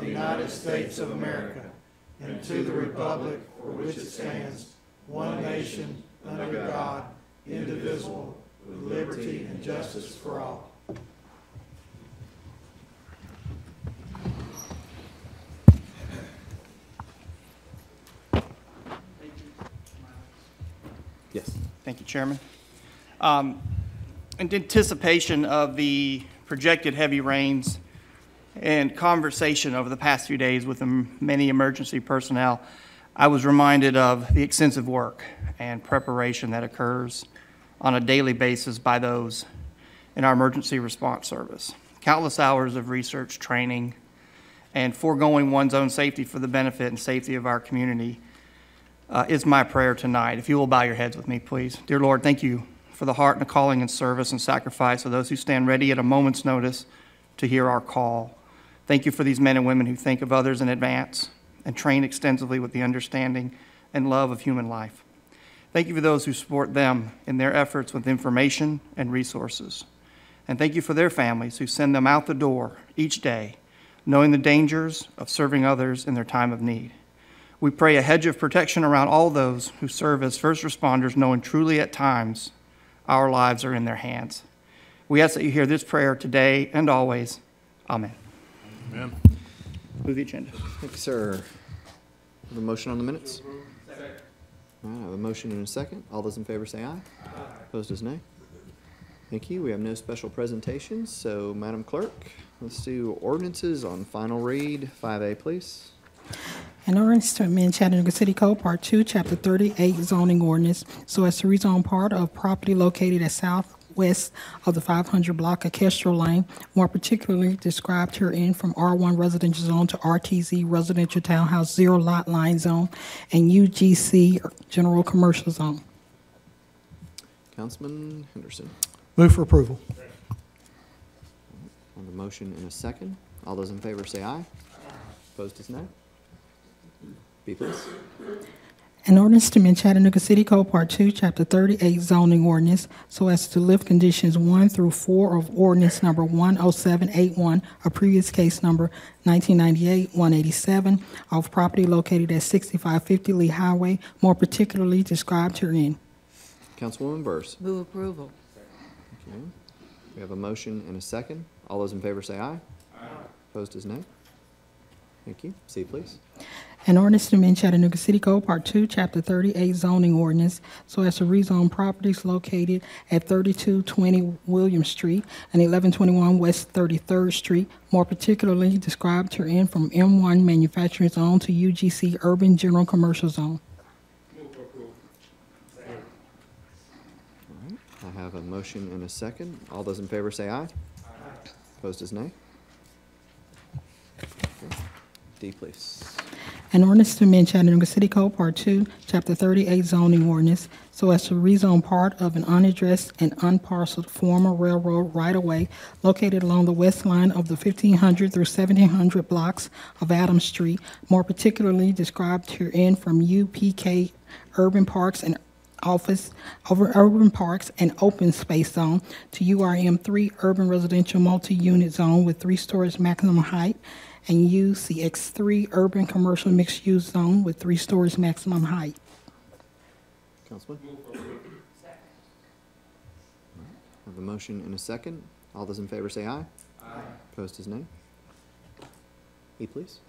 United States of America and to the republic for which it stands, one nation, under God, indivisible, with liberty and justice for all. Yes. Thank you, Chairman. In anticipation of the projected heavy rains and conversation over the past few days with many emergency personnel, I was reminded of the extensive work and preparation that occurs on a daily basis by those in our emergency response service. Countless hours of research, training, and foregoing one's own safety for the benefit and safety of our community is my prayer tonight. If you will bow your heads with me, please. Dear Lord, thank you for the heart and the calling and service and sacrifice of those who stand ready at a moment's notice to hear our call. Thank you for these men and women who think of others in advance and train extensively with the understanding and love of human life. Thank you for those who support them in their efforts with information and resources. And thank you for their families who send them out the door each day, knowing the dangers of serving others in their time of need. We pray a hedge of protection around all those who serve as first responders, knowing truly at times our lives are in their hands. We ask that you hear this prayer today and always. Amen. Amen. Move the agenda. Thank you, sir. Have a motion on the minutes? Second. All right, I have a motion and a second. All those in favor say aye. Aye. Opposed is nay. Thank you. We have no special presentations, so Madam Clerk, let's do ordinances on final read. 5A, please. An ordinance to amend Chattanooga City Code, Part 2, Chapter 38, zoning ordinance, so as to rezone part of property located at southwest of the 500 block of Kestrel Lane, more particularly described herein from R1 residential zone to RTZ residential townhouse zero lot line zone and UGC general commercial zone. Councilman Henderson. Move for approval. On the motion in a second. All those in favor say aye. Opposed is nay. B, please. An ordinance to amend Chattanooga City Code, Part 2, Chapter 38, zoning ordinance, so as to lift conditions 1 through 4 of ordinance number 10781, a previous case number 1998-187, of property located at 6550 Lee Highway, more particularly described herein. Councilwoman Burrs. Move approval. Okay. We have a motion and a second. All those in favor say aye. Aye. Opposed is nay. Thank you. C, please. An ordinance to amend Chattanooga City Code, Part 2, Chapter 38, zoning ordinance, so as to rezone properties located at 3220 William Street and 1121 West 33rd Street, more particularly described herein from M1 Manufacturing Zone to UGC Urban General Commercial Zone. All right. I have a motion and a second. All those in favor say aye. Aye. Opposed is nay. Okay. D, please. An ordinance to amend Chattanooga City Code, Part 2, Chapter 38, zoning ordinance, so as to rezone part of an unaddressed and unparceled former railroad right-of-way located along the west line of the 1500 through 1700 blocks of Adams Street, more particularly described herein from UPK Urban Parks and Urban Parks and Open Space Zone to URM 3 Urban Residential Multi-Unit Zone with 3 stories maximum height, and UCX3 Urban Commercial Mixed Use Zone with 3 stories maximum height. Councilman? I have a motion and a second. All those in favor say aye. Aye. Opposed is nay. E, please.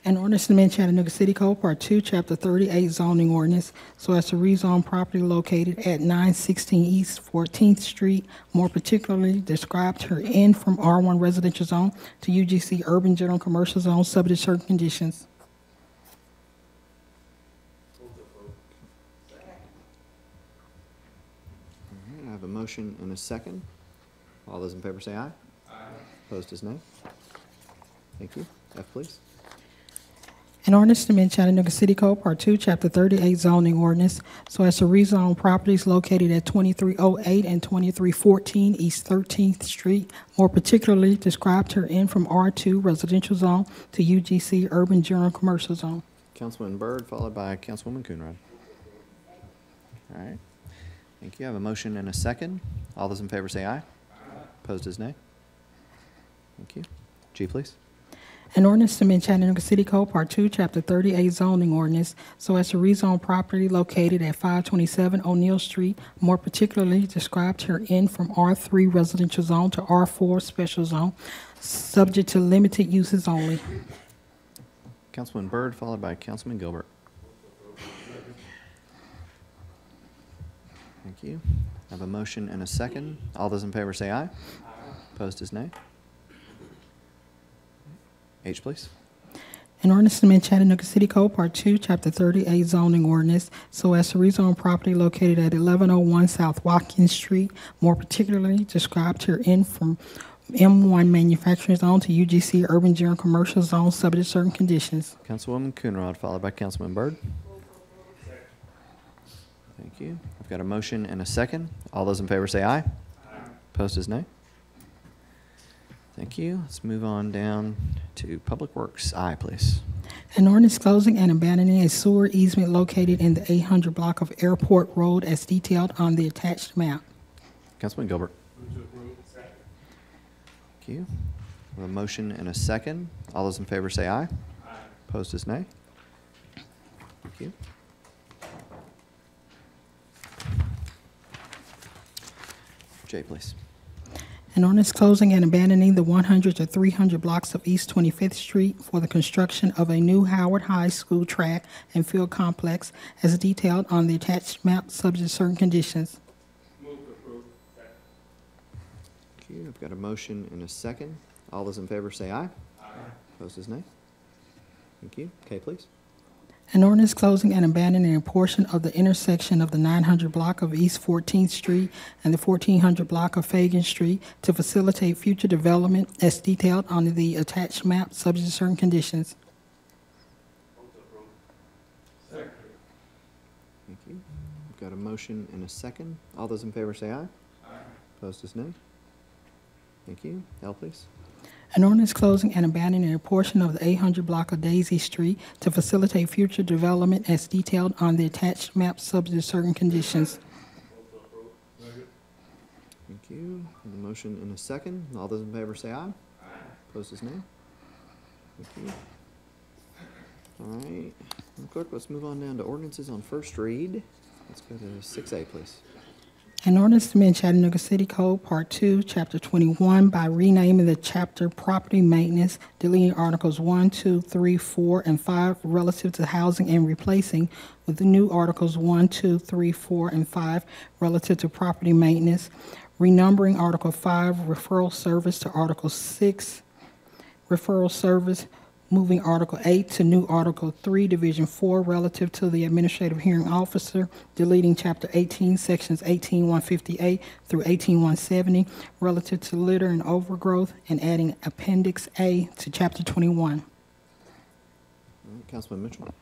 An ordinance to amend Chattanooga City Code, Part 2, Chapter 38, zoning ordinance, so as to rezone property located at 916 East 14th Street, more particularly described herein from R1 Residential Zone to UGC Urban General Commercial Zone, subject to certain conditions. All right, I have a motion and a second. All those in favor say aye. Aye. Opposed is nay. Thank you. F, please. An ordinance to amend Chattanooga City Code, Part 2, Chapter 38, zoning ordinance, so as to rezone properties located at 2308 and 2314 East 13th Street, more particularly described herein from R2 Residential Zone to UGC Urban General Commercial Zone. Councilman Byrd, followed by Councilwoman Coonrod. All right. Thank you. I have a motion and a second. All those in favor say aye. Aye. Opposed is nay. Thank you. G, please. An ordinance to amend Chattanooga City Code, Part 2, Chapter 38 zoning ordinance, so as to rezone property located at 527 O'Neill Street, more particularly described herein from R3 residential zone to R4 special zone, subject to limited uses only. Councilman Byrd, followed by Councilman Gilbert. Thank you. I have a motion and a second. All those in favor say aye. Opposed is nay. H, please. An ordinance to amend Chattanooga City Code, Part 2, Chapter 38 zoning ordinance, so as to rezone property located at 1101 South Watkins Street, more particularly described herein from M1 manufacturing zone to UGC urban general commercial zone, subject to certain conditions. Councilwoman Coonrod, followed by Councilman Byrd. Thank you. I've got a motion and a second. All those in favor say aye. Opposed is nay. Thank you. Let's move on down to Public Works. Aye, please. An ordinance closing and abandoning a sewer easement located in the 800 block of Airport Road as detailed on the attached map. Councilman Gilbert. Thank you. We have a motion and a second. All those in favor say aye. Opposed is nay. Thank you. J, please. An ordinance closing and abandoning the 100 to 300 blocks of East 25th Street for the construction of a new Howard High School track and field complex as detailed on the attached map, subject to certain conditions. Thank you. I've got a motion and a second. All those in favor say aye. Opposed is nay. Thank you. K, please. An ordinance closing and abandoning a portion of the intersection of the 900 block of East 14th Street and the 1400 block of Fagan Street to facilitate future development as detailed on the attached map, subject to certain conditions. Thank you. I've got a motion and a second. All those in favor say aye. Opposed is nay. Thank you. L, please. An ordinance closing and abandoning a portion of the 800 block of Daisy Street to facilitate future development as detailed on the attached map, subject to certain conditions. Thank you. I have a motion and a second. All those in favor say aye. Opposed is nay. Thank you. All right. Madam Clerk, let's move on down to ordinances on first read. Let's go to 6A, please. An ordinance to amend Chattanooga City Code, Part 2, Chapter 21, by renaming the chapter Property Maintenance, deleting Articles 1, 2, 3, 4, and 5 relative to housing and replacing with the new Articles 1, 2, 3, 4, and 5 relative to property maintenance, renumbering Article 5, Referral Service, to Article 6, Referral Service, moving Article 8 to new Article 3, Division 4, relative to the Administrative Hearing Officer, deleting Chapter 18, Sections 18-158 through 18-170, relative to litter and overgrowth, and adding Appendix A to Chapter 21. All right, Councilman Mitchell.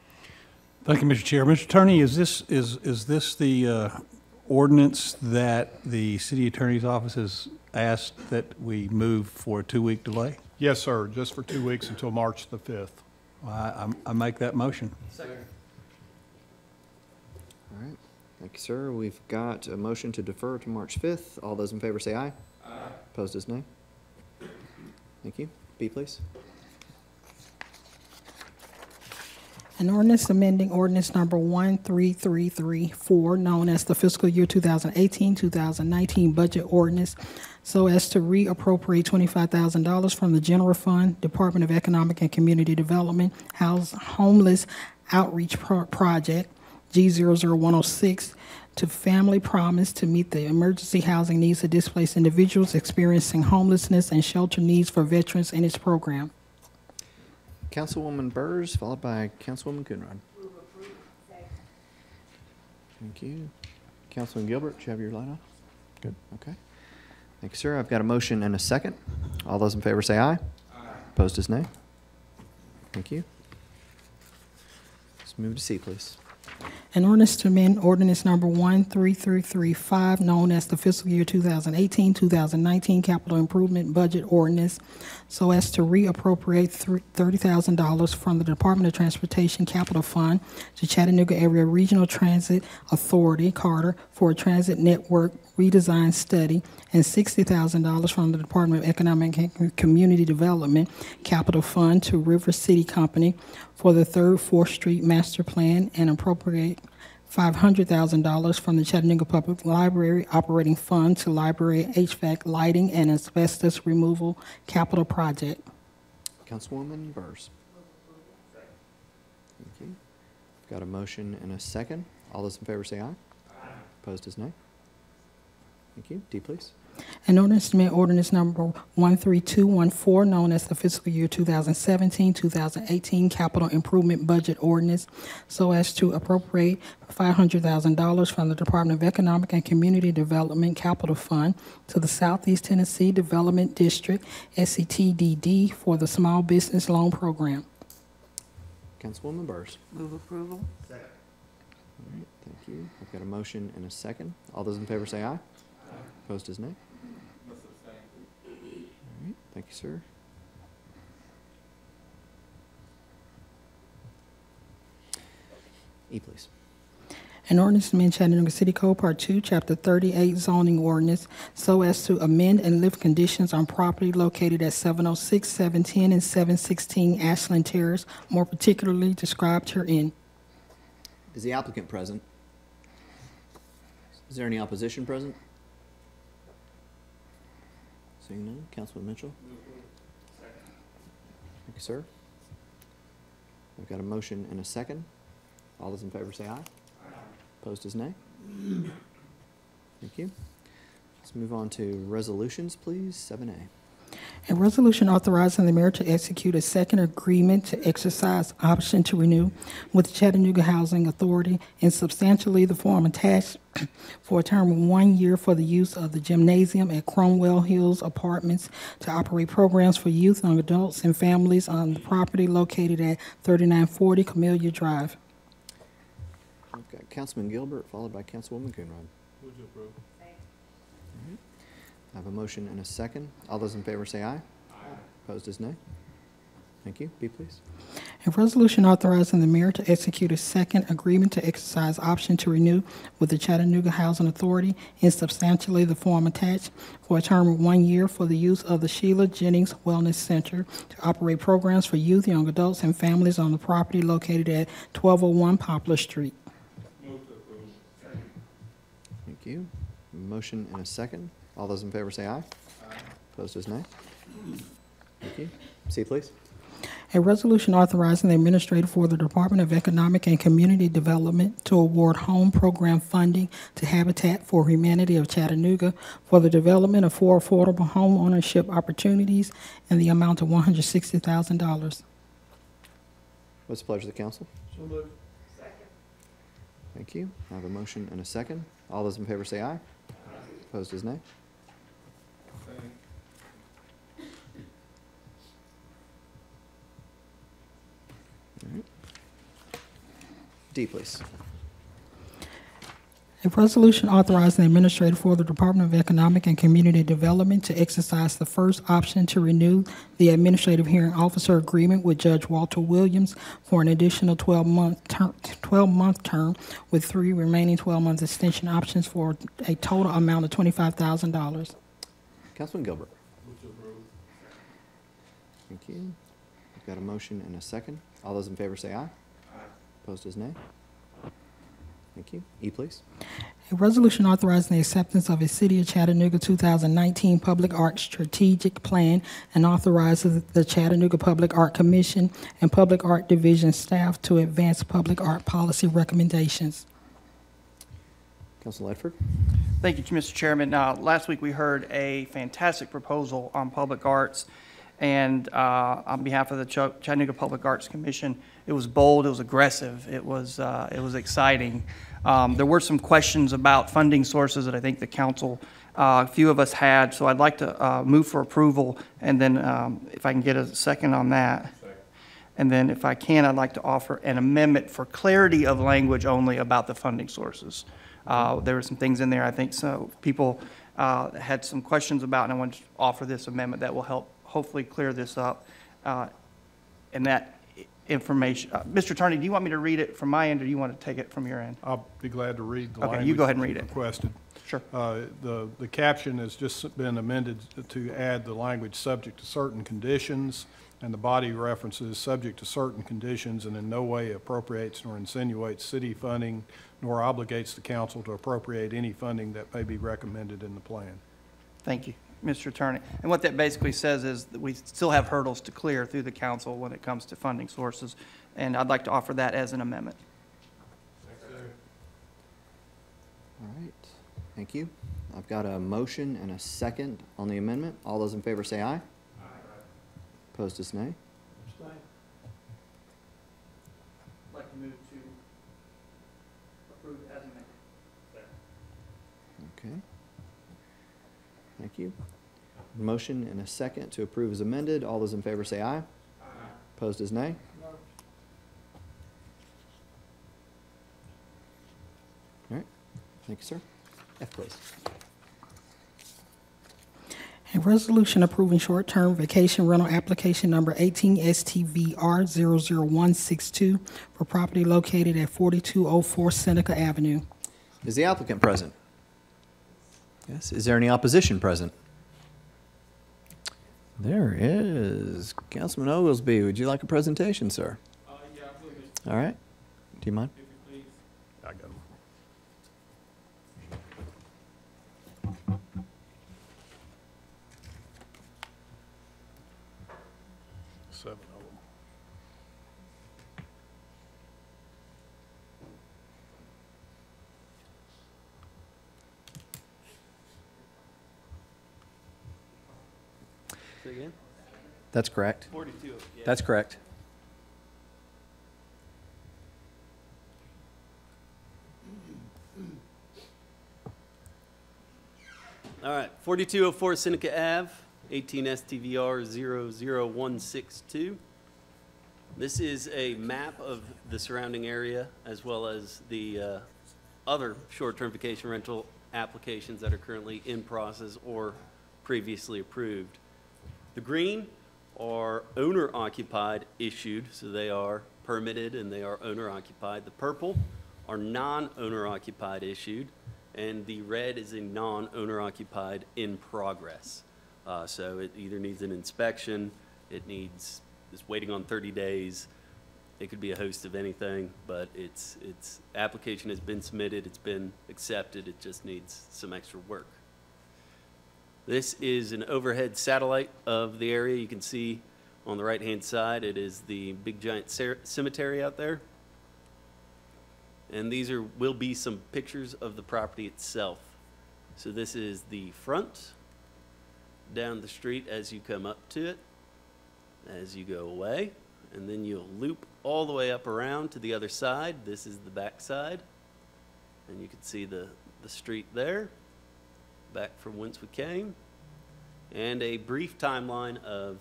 Thank you, Mr. Chair. Mr. Attorney, is this the ordinance that the city attorney's office has asked that we move for a 2-week delay? Yes, sir, just for 2 weeks until March the 5th. I make that motion. All right. Thank you, sir. We've got a motion to defer to March 5th. All those in favor say aye. Opposed is nay. Thank you. B, please. An ordinance amending ordinance number 13334, known as the fiscal year 2018-2019 budget ordinance, so as to reappropriate $25,000 from the general fund, Department of Economic and Community Development, Homeless Outreach Project, G00106, to Family Promise to meet the emergency housing needs of displaced individuals experiencing homelessness and shelter needs for veterans in its program. Councilwoman Burrs, followed by Councilwoman Coonrod. Thank you. Councilman Gilbert, do you have your light off? Good. Okay. Thank you, sir. I've got a motion and a second. All those in favor say aye. Opposed is nay. Thank you. Let's move to C, please. An ordinance to amend ordinance number 13335, known as the fiscal year 2018-2019 capital improvement budget ordinance, so as to reappropriate $30,000 from the Department of Transportation Capital Fund to Chattanooga Area Regional Transit Authority, Carter, for a transit network redesign study, and $60,000 from the Department of Economic and Community Development Capital Fund to River City Company for the 3rd 4th Street Master Plan, and appropriate $500,000 from the Chattanooga Public Library Operating Fund to Library HVAC lighting and asbestos removal capital project. Councilwoman Burrs. Thank you. Got a motion and a second. All those in favor say aye. Opposed is nay. Thank you. D, please. An ordinance to amend ordinance number 13214, known as the fiscal year 2017-2018 capital improvement budget ordinance, so as to appropriate $500,000 from the Department of Economic and Community Development Capital Fund to the Southeast Tennessee Development District, SCTDD, for the Small Business Loan Program. Councilwoman Burrs. Move approval. All right, thank you. I've got a motion and a second. All those in favor say aye. Opposed is nay. All right, thank you, sir. E, please. An ordinance to amend Chattanooga City Code Part 2, Chapter 38 zoning ordinance, so as to amend and lift conditions on property located at 706, 710, and 716 Ashland Terrace, more particularly described herein. Is the applicant present? Is there any opposition present? Seeing none, Councilman Mitchell. Thank you, sir. I've got a motion and a second. All those in favor say aye. Opposed is nay. Thank you. Let's move on to resolutions, please. 7A. A resolution authorizing the mayor to execute a second agreement to exercise option to renew with the Chattanooga Housing Authority in substantially the form attached for a term of 1 year for the use of the gymnasium at Cromwell Hills Apartments to operate programs for youth, young adults, and families on the property located at 3940 Camellia Drive. I've got Councilman Gilbert, followed by Councilwoman Coonrod. Move to approve. I have a motion and a second. All those in favor say aye. Opposed is nay. Thank you. B, please. A resolution authorizing the mayor to execute a second agreement to exercise option to renew with the Chattanooga Housing Authority in substantially the form attached for a term of 1 year for the use of the Sheila Jennings Wellness Center to operate programs for youth, young adults, and families on the property located at 1201 Poplar Street. Thank you. Motion and a second. All those in favor say aye. Opposed is nay. Thank you. C, please. A resolution authorizing the administrator for the Department of Economic and Community Development to award home program funding to Habitat for Humanity of Chattanooga for the development of 4 affordable home ownership opportunities in the amount of $160,000. What's the pleasure of the council? So moved. Thank you. I have a motion and a second. All those in favor say aye. Opposed is nay. All right. D, please. A resolution authorizing the administrator for the Department of Economic and Community Development to exercise the first option to renew the administrative hearing officer agreement with Judge Walter Williams for an additional 12-month term with 3 remaining 12-month extension options for a total amount of $25,000. Councilman Gilbert. Thank you. I've got a motion and a second. All those in favor say aye. Opposed is nay. Thank you. E, please. A resolution authorizing the acceptance of a City of Chattanooga 2019 Public Art Strategic Plan and authorizes the Chattanooga Public Art Commission and Public Art Division staff to advance public art policy recommendations. Council Ledford. Thank you, Mr. Chairman. Last week we heard a fantastic proposal on public arts, and on behalf of the Chattanooga Public Arts Commission, it was bold, it was aggressive, it was exciting. There were some questions about funding sources that I think the council, a few of us had, so I'd like to move for approval, and then if I can get a second on that. And then if I can, I'd like to offer an amendment for clarity of language only about the funding sources. There were some things in there I think so people had some questions about, and I want to offer this amendment that will help hopefully clear this up. And that information, Mr. Attorney, do you want me to read it from my end, or do you want to take it from your end? I'll be glad to read the language. Okay, you go ahead and read it. Requested. Sure. The caption has just been amended to add the language "subject to certain conditions," and the body references "subject to certain conditions," and in no way appropriates nor insinuates city funding, nor obligates the council to appropriate any funding that may be recommended in the plan. Thank you, Mr. Attorney. And what that basically says is that we still have hurdles to clear through the council when it comes to funding sources, and I'd like to offer that as an amendment. All right, thank you. I've got a motion and a second on the amendment. All those in favor say aye. Aye. Opposed is nay. I'd like to move to approve as amended. Okay. Thank you. Motion and a second to approve is amended. All those in favor say aye. Aye. Opposed is nay. All right. Thank you, sir. F, please. A resolution approving short-term vacation rental application number 18STVR00162 for property located at 4204 Seneca Avenue. Is the applicant present? Yes. Is there any opposition present? There is. Councilman Oglesby, would you like a presentation, sir? Yeah, absolutely. All right. Do you mind? If you please. I got 'em. Seven of them. Say again? That's correct. 42. Yeah. That's correct. All right, 4204 Seneca Ave, 18 STVR 00162. This is a map of the surrounding area as well as the other short-term vacation rental applications that are currently in process or previously approved. The green are owner-occupied issued, so they are permitted and they are owner-occupied. The purple are non-owner-occupied issued, and the red is a non-owner-occupied in progress. So it either needs an inspection, it's waiting on 30 days. It could be a host of anything, but its application has been submitted, it's been accepted, it just needs some extra work. This is an overhead satellite of the area. You can see on the right-hand side, it is the big giant cemetery out there. And these will be some pictures of the property itself. So this is the front, down the street as you come up to it, as you go away, and then you'll loop all the way up around to the other side. This is the back side, and you can see the street there, back from whence we came, and a brief timeline of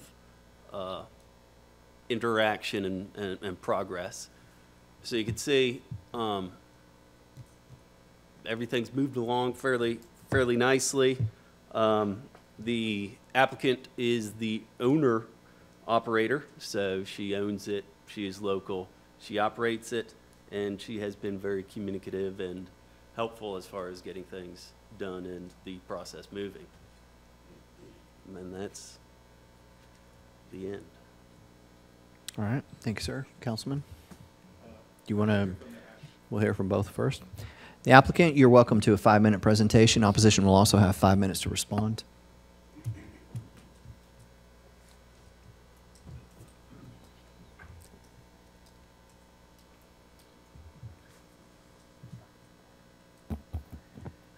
interaction and progress. So you can see everything's moved along fairly nicely. The applicant is the owner operator, so she owns it, she is local, she operates it, and she has been very communicative and helpful as far as getting things done and the process moving. And that's the end. All right. Thank you, sir. Councilman? Do you want to? We'll hear from both first. The applicant, you're welcome to a 5-minute presentation. Opposition will also have 5 minutes to respond.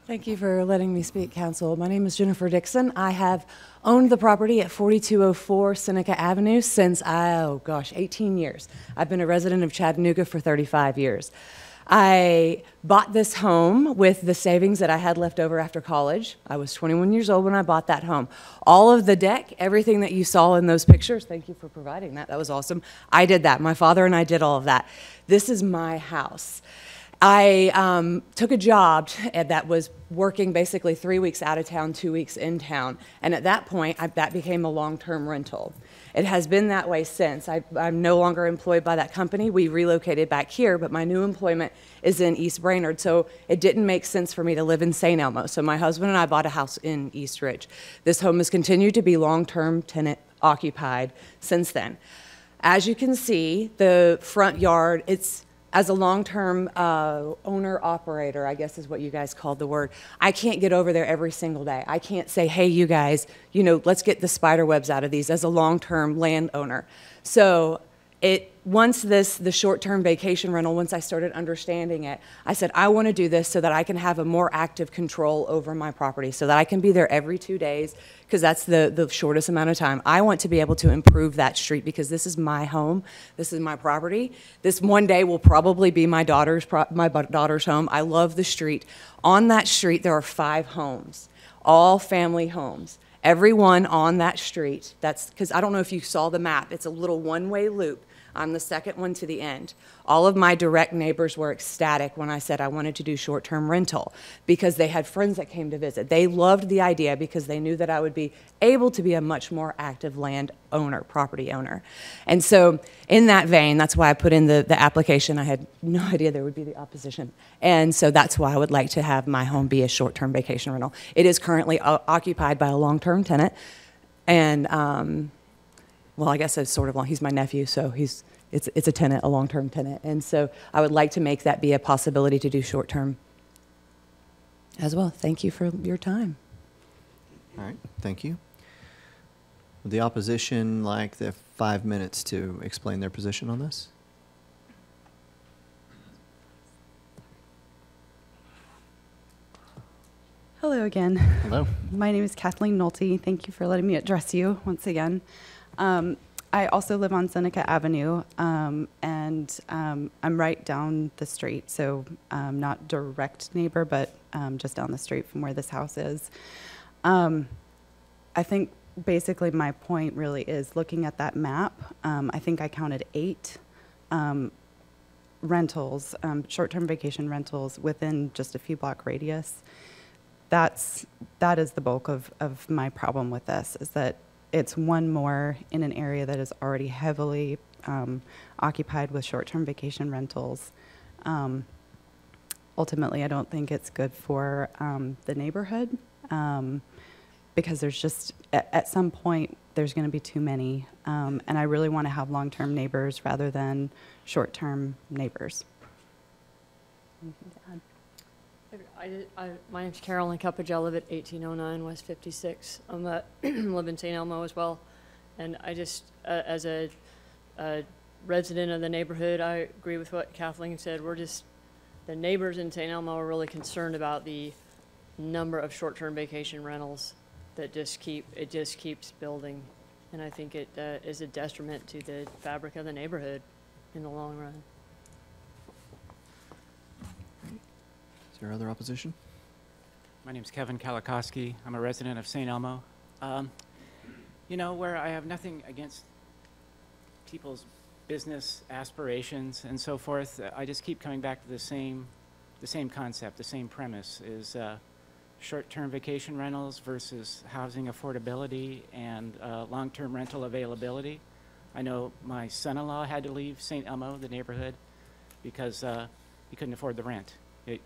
Thank you for letting me speak, Council. My name is Jennifer Dixon. I have owned the property at 4204 Seneca Avenue since, 18 years. I've been a resident of Chattanooga for 35 years. I bought this home with the savings that I had left over after college. I was 21 years old when I bought that home. All of the deck, everything that you saw in those pictures, thank you for providing that. That was awesome. I did that. My father and I did all of that. This is my house. I took a job that was working basically 3 weeks out of town, 2 weeks in town. And at that point, that became a long-term rental. It has been that way since. I'm no longer employed by that company. We relocated back here, but my new employment is in East Brainerd, so it didn't make sense for me to live in St. Elmo. So my husband and I bought a house in East Ridge. This home has continued to be long-term tenant occupied since then. As you can see, the front yard, it's as a long-term owner-operator, I guess is what you guys called the word, I can't get over there every single day. I can't say, hey, you guys, let's get the spider webs out of these as a long-term landowner. So once the short-term vacation rental, once I started understanding it, I said, I want to do this so that I can have a more active control over my property, so that I can be there every 2 days, because that's the shortest amount of time. I want to be able to improve that street, because this is my home. This is my property. This one day will probably be my daughter's home. I love the street. On that street, there are 5 homes, all family homes. Everyone on that street, that's because I don't know if you saw the map. It's a little one-way loop. I'm the second one to the end. All of my direct neighbors were ecstatic when I said I wanted to do short-term rental, because they had friends that came to visit. They loved the idea because they knew that I would be able to be a much more active land owner, property owner. And so in that vein, that's why I put in the application. I had no idea there would be the opposition. And so that's why I would like to have my home be a short-term vacation rental. It is currently occupied by a long-term tenant. And well, I guess it's sort of long. He's my nephew, so it's a tenant, a long-term tenant. And so I would like to make that be a possibility to do short-term as well. Thank you for your time. All right, thank you. Would the opposition like the 5 minutes to explain their position on this? Hello again. Hello. My name is Kathleen Nolte. Thank you for letting me address you once again. I also live on Seneca Avenue, and I'm right down the street, so not direct neighbor, but just down the street from where this house is. I think basically my point really is looking at that map. I think I counted 8 rentals, short-term vacation rentals within just a few block radius. That is the bulk of my problem with this, is that it's one more in an area that is already heavily occupied with short-term vacation rentals. Ultimately, I don't think it's good for the neighborhood, because there's just, at some point, there's going to be too many. And I really want to have long-term neighbors rather than short-term neighbors. Anything to add? My name's Carolyn Cuppage. I live at 1809 West 56. I live in St. Elmo as well. And I just, as a resident of the neighborhood, I agree with what Kathleen said. The neighbors in St. Elmo are really concerned about the number of short-term vacation rentals that just keeps building. And I think it is a detriment to the fabric of the neighborhood in the long run. Is there other opposition? My name's Kevin Kalikowski. I'm a resident of St. Elmo. Where I have nothing against people's business aspirations and so forth, I just keep coming back to the same concept, the same premise, is short-term vacation rentals versus housing affordability and long-term rental availability. I know my son-in-law had to leave St. Elmo, the neighborhood, because he couldn't afford the rent. He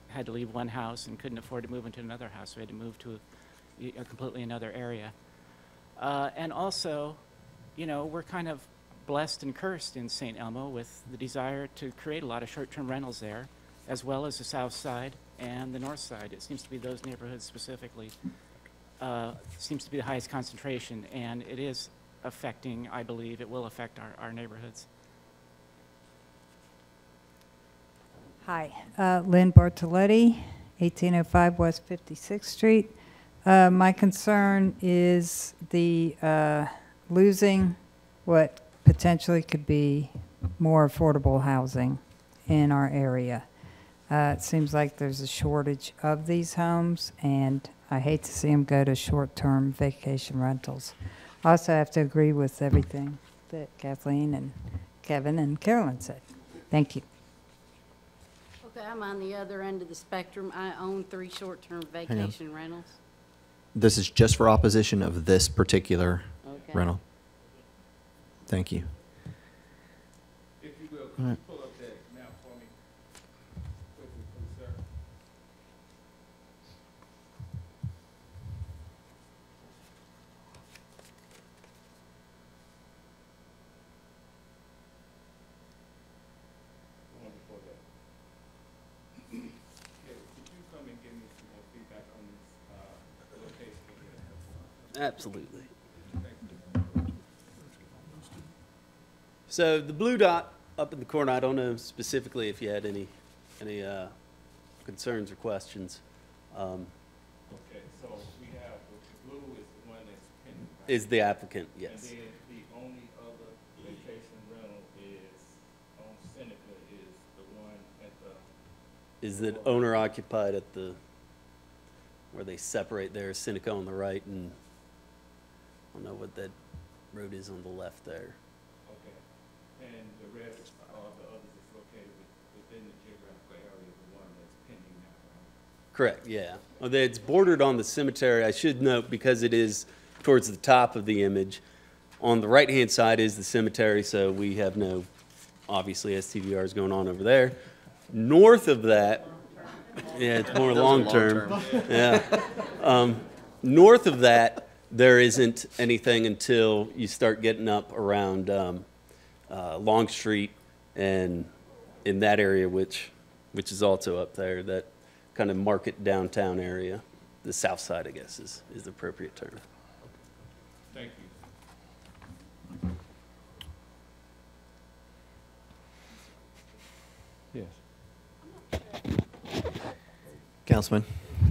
had to leave one house and couldn't afford to move into another house, so he had to move to a completely another area. And also, we're kind of blessed and cursed in St. Elmo with the desire to create a lot of short-term rentals there, as well as the south side and the north side. It seems to be those neighborhoods specifically seems to be the highest concentration, and it is affecting, I believe, it will affect our neighborhoods. Hi, Lynn Bartoletti, 1805 West 56th Street. My concern is the losing what potentially could be more affordable housing in our area. It seems like there's a shortage of these homes, and I hate to see them go to short-term vacation rentals. I also have to agree with everything that Kathleen and Kevin and Carolyn said. Thank you. Okay, I'm on the other end of the spectrum. I own 3 short-term vacation rentals. This is just for opposition of this particular Okay. rental. Thank you. If you will, All could you right. pull up that map for me quickly, please, sir? The one before that. Yeah, could you come and give me some more feedback on this, location here? Absolutely. So the blue dot up in the corner, I don't know specifically if you had any concerns or questions. Okay, so we have, the blue is the one that's pending, right? Is the applicant, And yes. then the only other vacation rental is on Seneca is the one at the, Is that owner occupied at the, where they separate there, Seneca on the right, and I don't know what that road is on the left there. okay. And the rest, all the others is located within the geographical area of the one that's pending now, right? Correct, yeah. It's bordered on the cemetery. I should note, because it is towards the top of the image, on the right-hand side is the cemetery, so we have no, obviously, STVRs going on over there. North of that, yeah, it's more long-term. Yeah. North of that, there isn't anything until you start getting up around Long Street and in that area, which is also up there, that kind of market downtown area. The south side, I guess, is the appropriate term. Thank you. Yes. Councilman,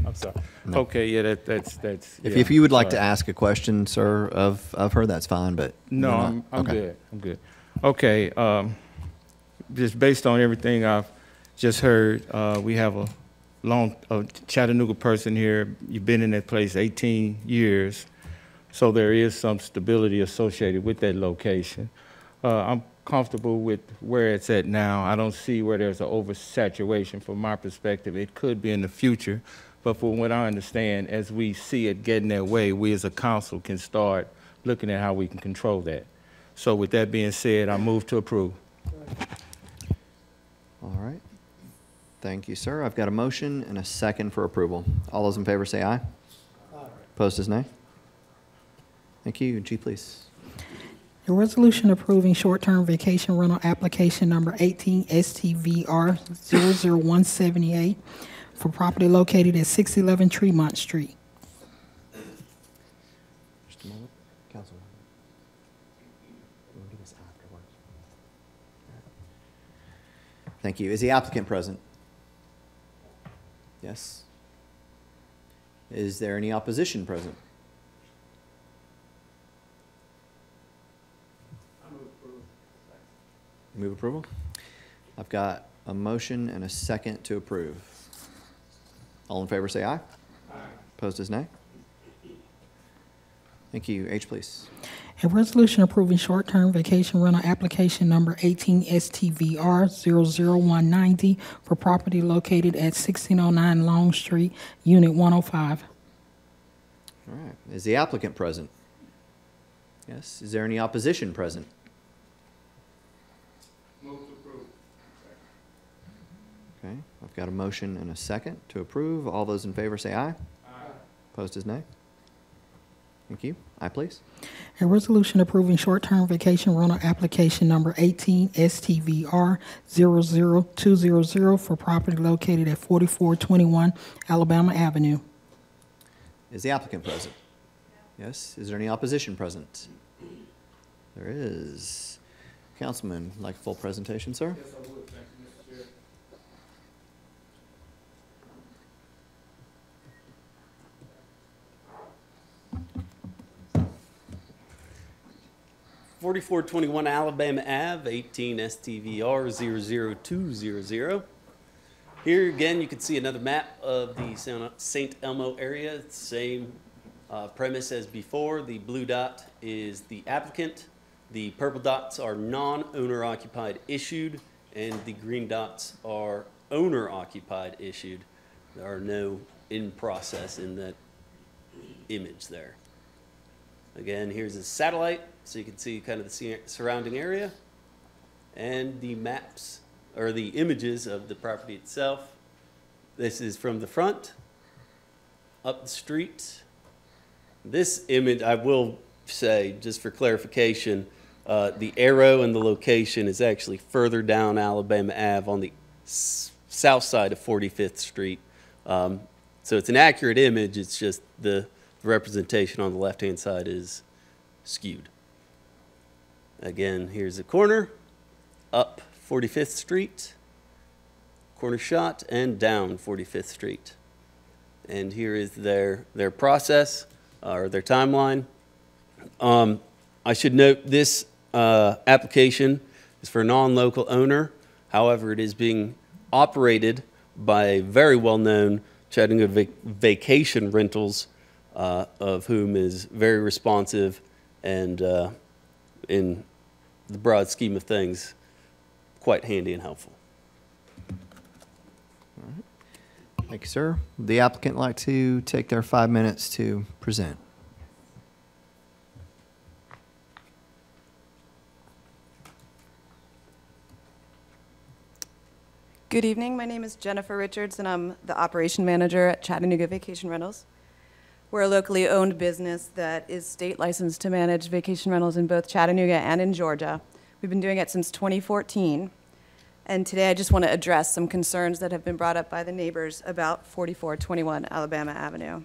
I'm sorry. No. Okay, yeah, that's. if you would like to ask a question, sir, of her, that's fine, but. No, we're not- I'm okay. good, I'm good. Okay, just based on everything I've just heard, we have a Chattanooga person here. You've been in that place 18 years, so there is some stability associated with that location. I'm comfortable with where it's at now. I don't see where there's an oversaturation from my perspective. It could be in the future, but from what I understand, as we see it getting that way, we as a council can start looking at how we can control that. So with that being said, I move to approve. All right. Thank you, sir. I've got a motion and a second for approval. All those in favor say aye. Opposed is nay. Thank you. G, please. A resolution approving short-term vacation rental application number 18 STVR 00178 for property located at 611 Tremont Street. Just a moment. Councilman. We'll do this afterwards. Thank you. Is the applicant present? Yes. Is there any opposition present? Move approval? I've got a motion and a second to approve. All in favor say aye. Aye. Opposed is nay. Thank you. H, please. A resolution approving short-term vacation rental application number 18 STVR 00190 for property located at 1609 Long Street, Unit 105. All right. Is the applicant present? Yes. Is there any opposition present? Move to approve. Okay. I've got a motion and a second to approve. All those in favor say aye. Aye. Opposed is nay. Thank you. Aye, please. A resolution approving short-term vacation rental application number 18 STVR 00200 for property located at 4421 Alabama Avenue. Is the applicant present? Yes. Is there any opposition present? There is. Councilman, like a full presentation, sir? Yes, I would. Thank you, Mr. Chair. 4421 Alabama Ave, 18 STVR 00200. Here again, you can see another map of the St. Elmo area. Same premise as before. The blue dot is the applicant. The purple dots are non-owner occupied issued, and the green dots are owner occupied issued. There are no in process in that image there. Again, here's a satellite, so you can see kind of the surrounding area, and the maps, or the images of the property itself. This is from the front, up the street. This image, I will say, just for clarification, the arrow and the location is actually further down Alabama Ave on the south side of 45th Street. So it's an accurate image, it's just the representation on the left-hand side is skewed. Again, here's the corner, up 45th Street, corner shot, and down 45th Street. And here is their process, or their timeline. I should note this application is for a non-local owner. However, it is being operated by a very well-known Chattanooga Vacation Rentals, of whom is very responsive and in the broad scheme of things, quite handy and helpful. All right. Thank you, sir. Would the applicant like to take their 5 minutes to present? Good evening. My name is Jennifer Richards, and I'm the operation manager at Chattanooga Vacation Rentals. We're a locally owned business that is state licensed to manage vacation rentals in both Chattanooga and in Georgia. We've been doing it since 2014. And today I just want to address some concerns that have been brought up by the neighbors about 4421 Alabama Avenue.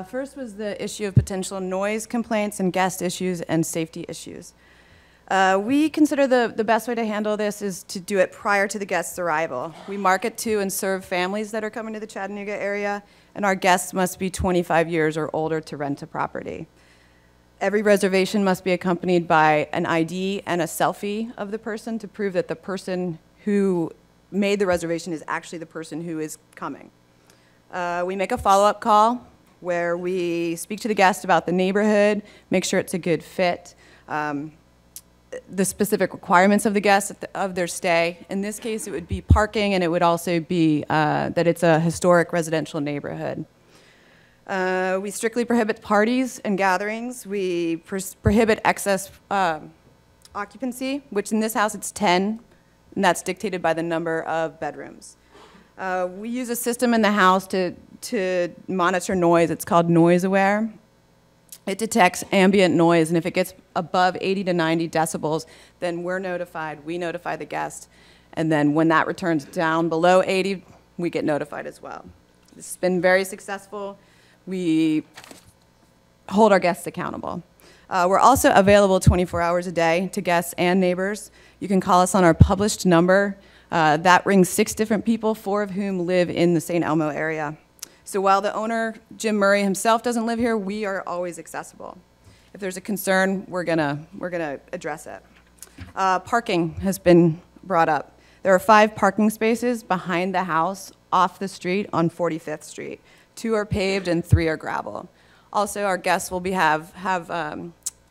First was the issue of potential noise complaints and guest issues and safety issues. We consider the best way to handle this is to do it prior to the guest's arrival. We market to and serve families that are coming to the Chattanooga area, and our guests must be 25 years or older to rent a property. Every reservation must be accompanied by an ID and a selfie of the person to prove that the person who made the reservation is actually the person who is coming. We make a follow-up call where we speak to the guest about the neighborhood, make sure it's a good fit, the specific requirements of the guests of their stay. In this case, it would be parking, and it would also be that it's a historic residential neighborhood. We strictly prohibit parties and gatherings. We prohibit excess occupancy, which in this house it's 10, and that's dictated by the number of bedrooms. We use a system in the house to monitor noise. It's called Noise Aware. It detects ambient noise, and if it gets above 80 to 90 decibels, then we're notified, we notify the guest, and then when that returns down below 80, we get notified as well. This has been very successful. We hold our guests accountable. We're also available 24 hours a day to guests and neighbors. You can call us on our published number. That rings 6 different people, 4 of whom live in the St. Elmo area. So while the owner, Jim Murray himself, doesn't live here, we are always accessible. If there's a concern, we're gonna address it. Parking has been brought up. There are 5 parking spaces behind the house off the street on 45th Street. 2 are paved and 3 are gravel. Also, our guests will have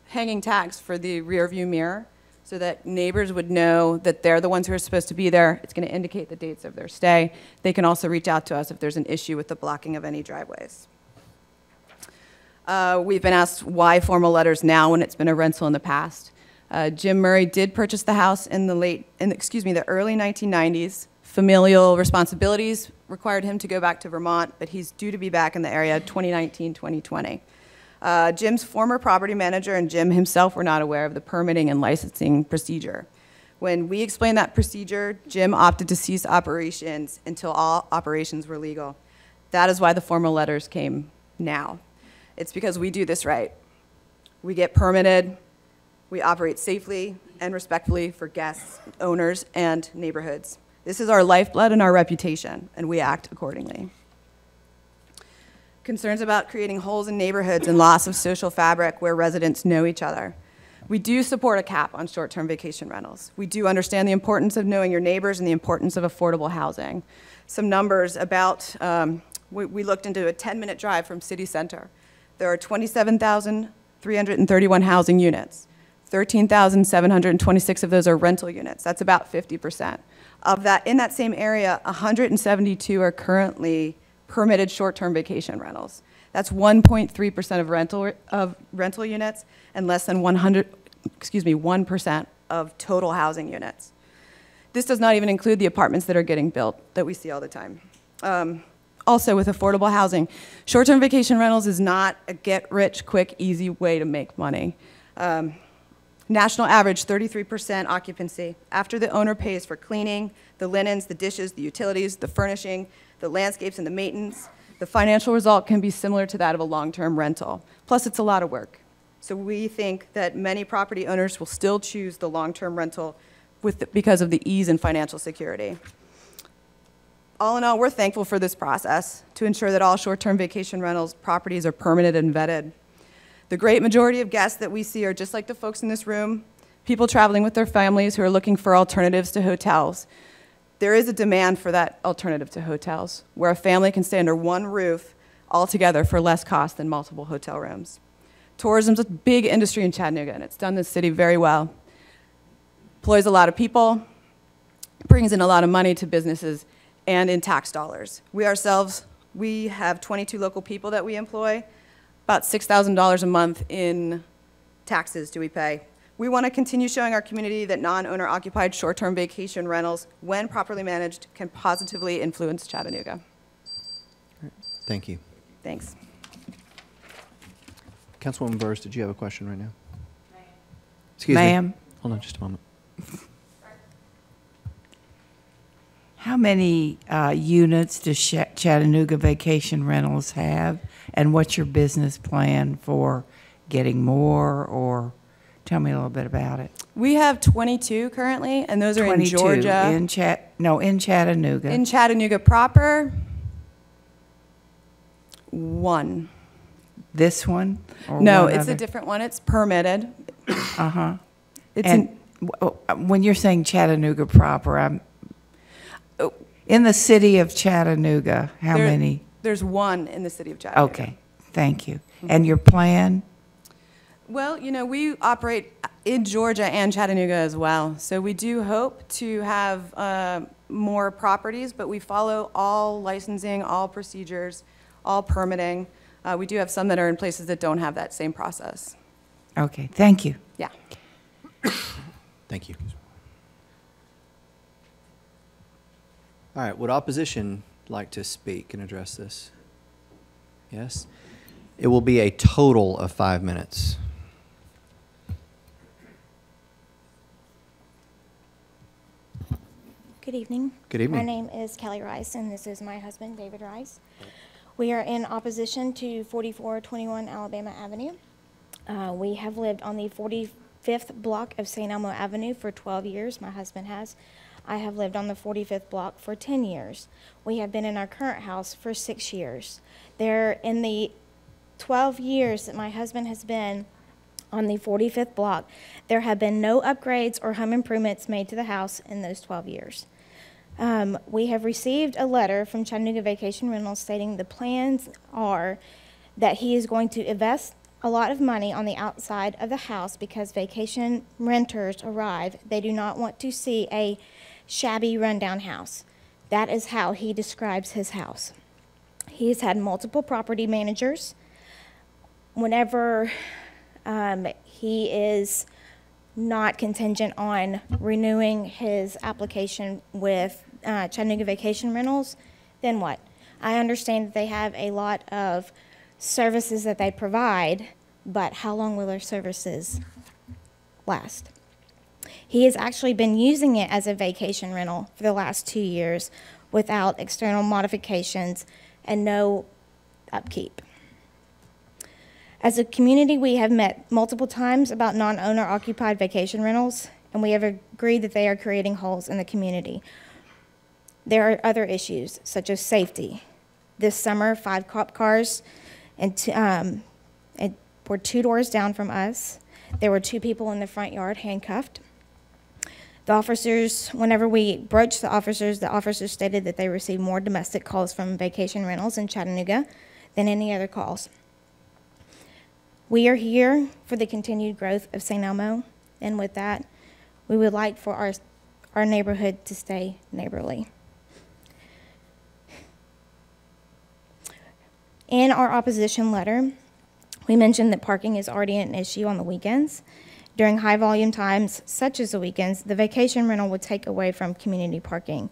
hanging tags for the rear view mirror so that neighbors would know that they're the ones who are supposed to be there. It's going to indicate the dates of their stay. They can also reach out to us if there's an issue with the blocking of any driveways. We've been asked why formal letters now when it's been a rental in the past. Jim Murray did purchase the house in the early 1990s. Familial responsibilities required him to go back to Vermont, but he's due to be back in the area 2019, 2020. Jim's former property manager and Jim himself were not aware of the permitting and licensing procedure. When we explained that procedure, Jim opted to cease operations until all operations were legal. That is why the formal letters came now. It's because we do this right. We get permitted, we operate safely and respectfully for guests, owners, and neighborhoods. This is our lifeblood and our reputation, and we act accordingly. Concerns about creating holes in neighborhoods and loss of social fabric where residents know each other. We do support a cap on short-term vacation rentals. We do understand the importance of knowing your neighbors and the importance of affordable housing. Some numbers about, we looked into a 10-minute drive from city center. There are 27,331 housing units. 13,726 of those are rental units. That's about 50%. Of that, in that same area, 172 are currently permitted short-term vacation rentals. That's 1.3% of rental units and less than 1% of total housing units. This does not even include the apartments that are getting built that we see all the time. Also, with affordable housing, short-term vacation rentals is not a get-rich-quick, easy way to make money. National average, 33% occupancy. After the owner pays for cleaning, the linens, the dishes, the utilities, the furnishing, the landscapes, and the maintenance, the financial result can be similar to that of a long-term rental. Plus, it's a lot of work. So we think that many property owners will still choose the long-term rental because of the ease and financial security. All in all, we're thankful for this process to ensure that all short-term vacation rentals properties are permitted and vetted. The great majority of guests that we see are just like the folks in this room, people traveling with their families who are looking for alternatives to hotels. There is a demand for that alternative to hotels, where a family can stay under one roof all together for less cost than multiple hotel rooms. Tourism's a big industry in Chattanooga, and it's done this city very well. Employs a lot of people, brings in a lot of money to businesses and in tax dollars. We ourselves, we have 22 local people that we employ. About $6,000 a month in taxes do we pay. We want to continue showing our community that non-owner occupied short-term vacation rentals, when properly managed, can positively influence Chattanooga. Thank you. Thanks. Councilwoman Burrs, did you have a question right now? Excuse me. Ma'am? Hold on just a moment. How many units does Chattanooga Vacation Rentals have? And what's your business plan for getting more, or tell me a little bit about it. We have 22 currently, and those are in Georgia. In Chattanooga. In Chattanooga proper, 1. This one? Or no, one it's other? a different one. It's permitted. Uh-huh. It's and when you're saying Chattanooga proper, I'm in the city of Chattanooga, how many? There's 1 in the city of Chattanooga. Okay, thank you. And your plan? Well, you know, we operate in Georgia and Chattanooga as well. So we do hope to have more properties, but we follow all licensing, all procedures, all permitting. We do have some that are in places that don't have that same process. Okay, thank you. Yeah. Thank you. All right, would opposition like to speak and address this? Yes? It will be a total of 5 minutes. Good evening. Good evening. My name is Kelly Rice, and this is my husband, David Rice. We are in opposition to 4421 Alabama Avenue. We have lived on the 45th block of St. Elmo Avenue for 12 years. My husband has. I have lived on the 45th block for 10 years. We have been in our current house for 6 years. In the 12 years that my husband has been on the 45th block, there have been no upgrades or home improvements made to the house in those 12 years. We have received a letter from Chattanooga Vacation Rentals stating the plans are that he is going to invest a lot of money on the outside of the house because vacation renters arrive. They do not want to see a shabby, rundown house. That is how he describes his house. He has had multiple property managers. Whenever he is not contingent on renewing his application with Chattanooga Vacation Rentals, then what? I understand that they have a lot of services that they provide, but how long will their services last? He has actually been using it as a vacation rental for the last 2 years without external modifications and no upkeep. As a community, we have met multiple times about non-owner occupied vacation rentals, and we have agreed that they are creating holes in the community. There are other issues, such as safety. This summer, 5 cop cars were 2 doors down from us. There were 2 people in the front yard handcuffed. The officers, whenever we broached the officers stated that they received more domestic calls from vacation rentals in Chattanooga than any other calls. We are here for the continued growth of St. Elmo, and with that, we would like for our neighborhood to stay neighborly. In our opposition letter, we mentioned that parking is already an issue on the weekends. During high volume times, such as the weekends, the vacation rental would take away from community parking.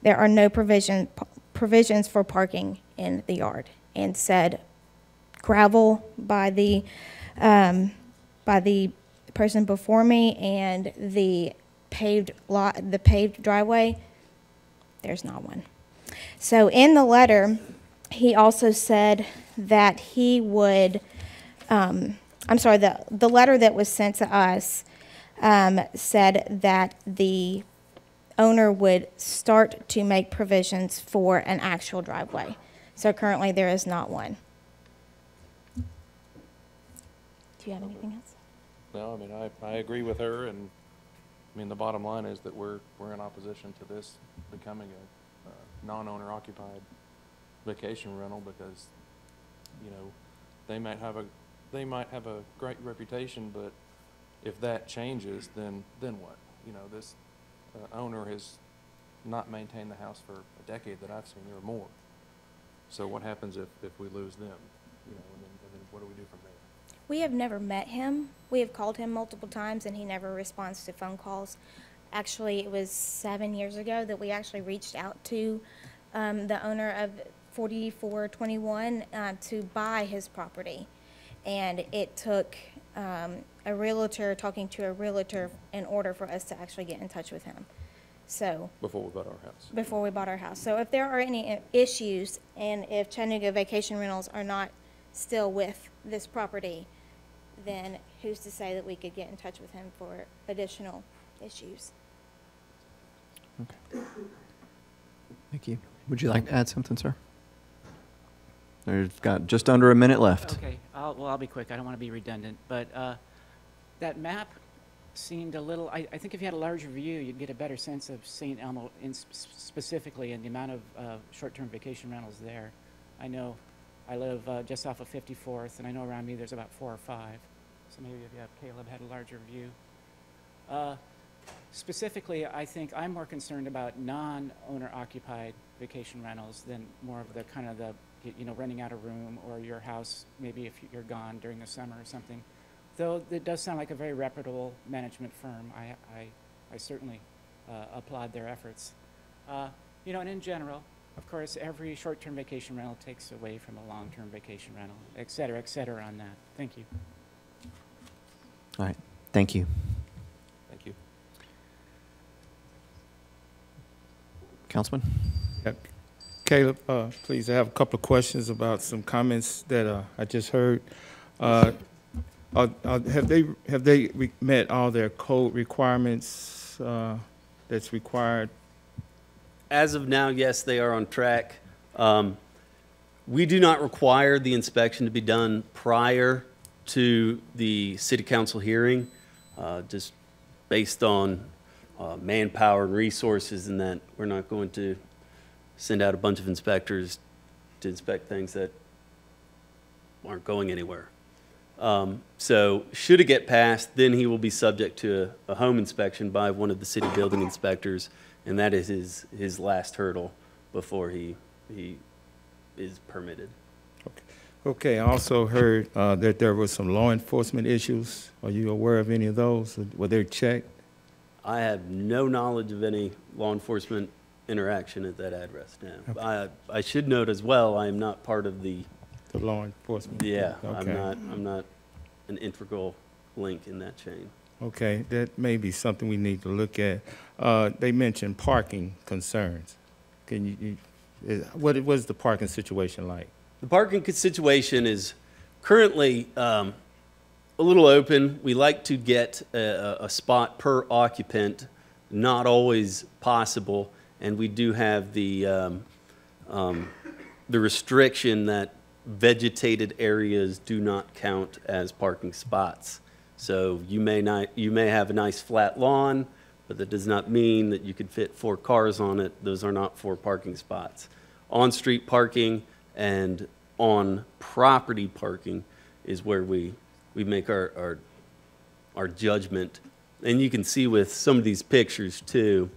There are no provisions for parking in the yard, and said gravel by the person before me and the paved driveway, there's not one. So in the letter, he also said that he would, the letter that was sent to us said that the owner would start to make provisions for an actual driveway. So currently there is not one. Do you have anything else? No, I mean, I agree with her, and I mean, the bottom line is that we're in opposition to this becoming a non-owner occupied vacation rental, because, you know, they might have a great reputation, but if that changes, then what? You know, this owner has not maintained the house for a decade that I've seen, or more. So what happens if we lose them? You know, and then what do we do from there? We have never met him. We have called him multiple times, and he never responds to phone calls. Actually, it was 7 years ago that we actually reached out to the owner of 4421 to buy his property. And it took talking to a realtor in order for us to actually get in touch with him. So before we bought our house. Before we bought our house. So if there are any issues, and if Chattanooga Vacation Rentals are not still with this property, then who's to say that we could get in touch with him for additional issues? Okay. Thank you. Would you like to add something, sir? We've got just under a minute left. Okay, I'll be quick. I don't want to be redundant, but that map seemed a little, I think if you had a larger view, you'd get a better sense of St. Elmo specifically, and the amount of short-term vacation rentals there. I know I live just off of 54th, and I know around me there's about 4 or 5. So maybe if Caleb had a larger view. Specifically, I think I'm more concerned about non-owner occupied vacation rentals than more of the kind of the, you know, renting out a room or your house, maybe if you're gone during the summer or something. Though it does sound like a very reputable management firm, I certainly applaud their efforts. You know, and in general, of course, every short-term vacation rental takes away from a long-term vacation rental, et cetera on that. Thank you. All right. Thank you. Thank you. Councilman? Yep. Caleb, please, I have a couple of questions about some comments that I just heard. Have they met all their code requirements that's required? As of now, yes, they are on track. We do not require the inspection to be done prior to the city council hearing, just based on manpower and resources, and that we're not going to send out a bunch of inspectors to inspect things that aren't going anywhere. So should it get passed, then he will be subject to a home inspection by one of the city building inspectors, and that is his last hurdle before he is permitted. Okay, I also heard that there was some law enforcement issues. Are you aware of any of those? Were they checked? I have no knowledge of any law enforcement interaction at that address now. Okay. I should note as well, I am not part of the law enforcement. Yeah, Okay. I'm not an integral link in that chain. Okay, that may be something we need to look at. They mentioned parking concerns. Can what is the parking situation like? The parking situation is currently a little open. We like to get a spot per occupant, not always possible, and we do have the restriction that vegetated areas do not count as parking spots. So you may have a nice flat lawn, but that does not mean that you could fit 4 cars on it. Those are not 4 parking spots. On-street parking and on-property parking is where we make our judgment. And you can see with some of these pictures too,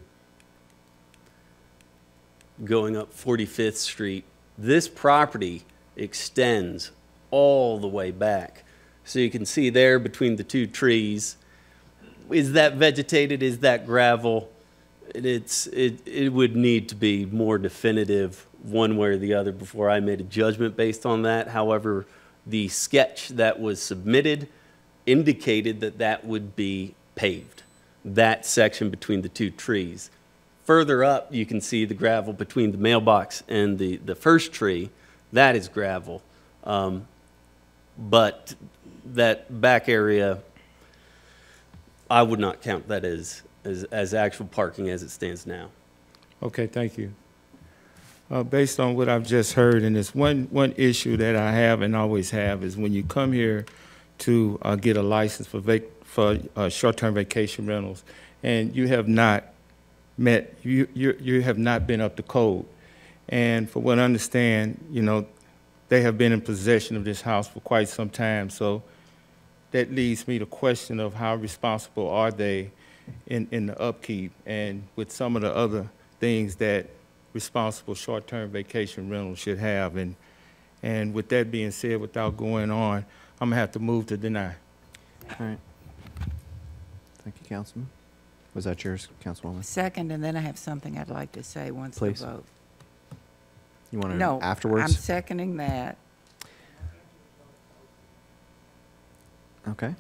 going up 45th Street, this property extends all the way back. So you can see there between the 2 trees, is that vegetated, is that gravel? It would need to be more definitive one way or the other before I made a judgment based on that. However, the sketch that was submitted indicated that that would be paved, that section between the 2 trees. Further up, you can see the gravel between the mailbox and the first tree. That is gravel. But that back area, I would not count that as actual parking as it stands now. Okay, thank you. Based on what I've just heard, and this one issue that I have and always have is when you come here to get a license for short-term vacation rentals, and you have not met, you have not been up to code. And for what I understand, you know, they have been in possession of this house for quite some time. So that leads me to question of how responsible are they in the upkeep and with some of the other things that responsible short-term vacation rentals should have. And with that being said, without going on, I'm gonna have to move to deny. All right. Thank you, Councilman. Was that yours, Councilwoman? Second, and then I have something I'd like to say once Please. the vote. You want to No, afterwards? I'm seconding that. Okay.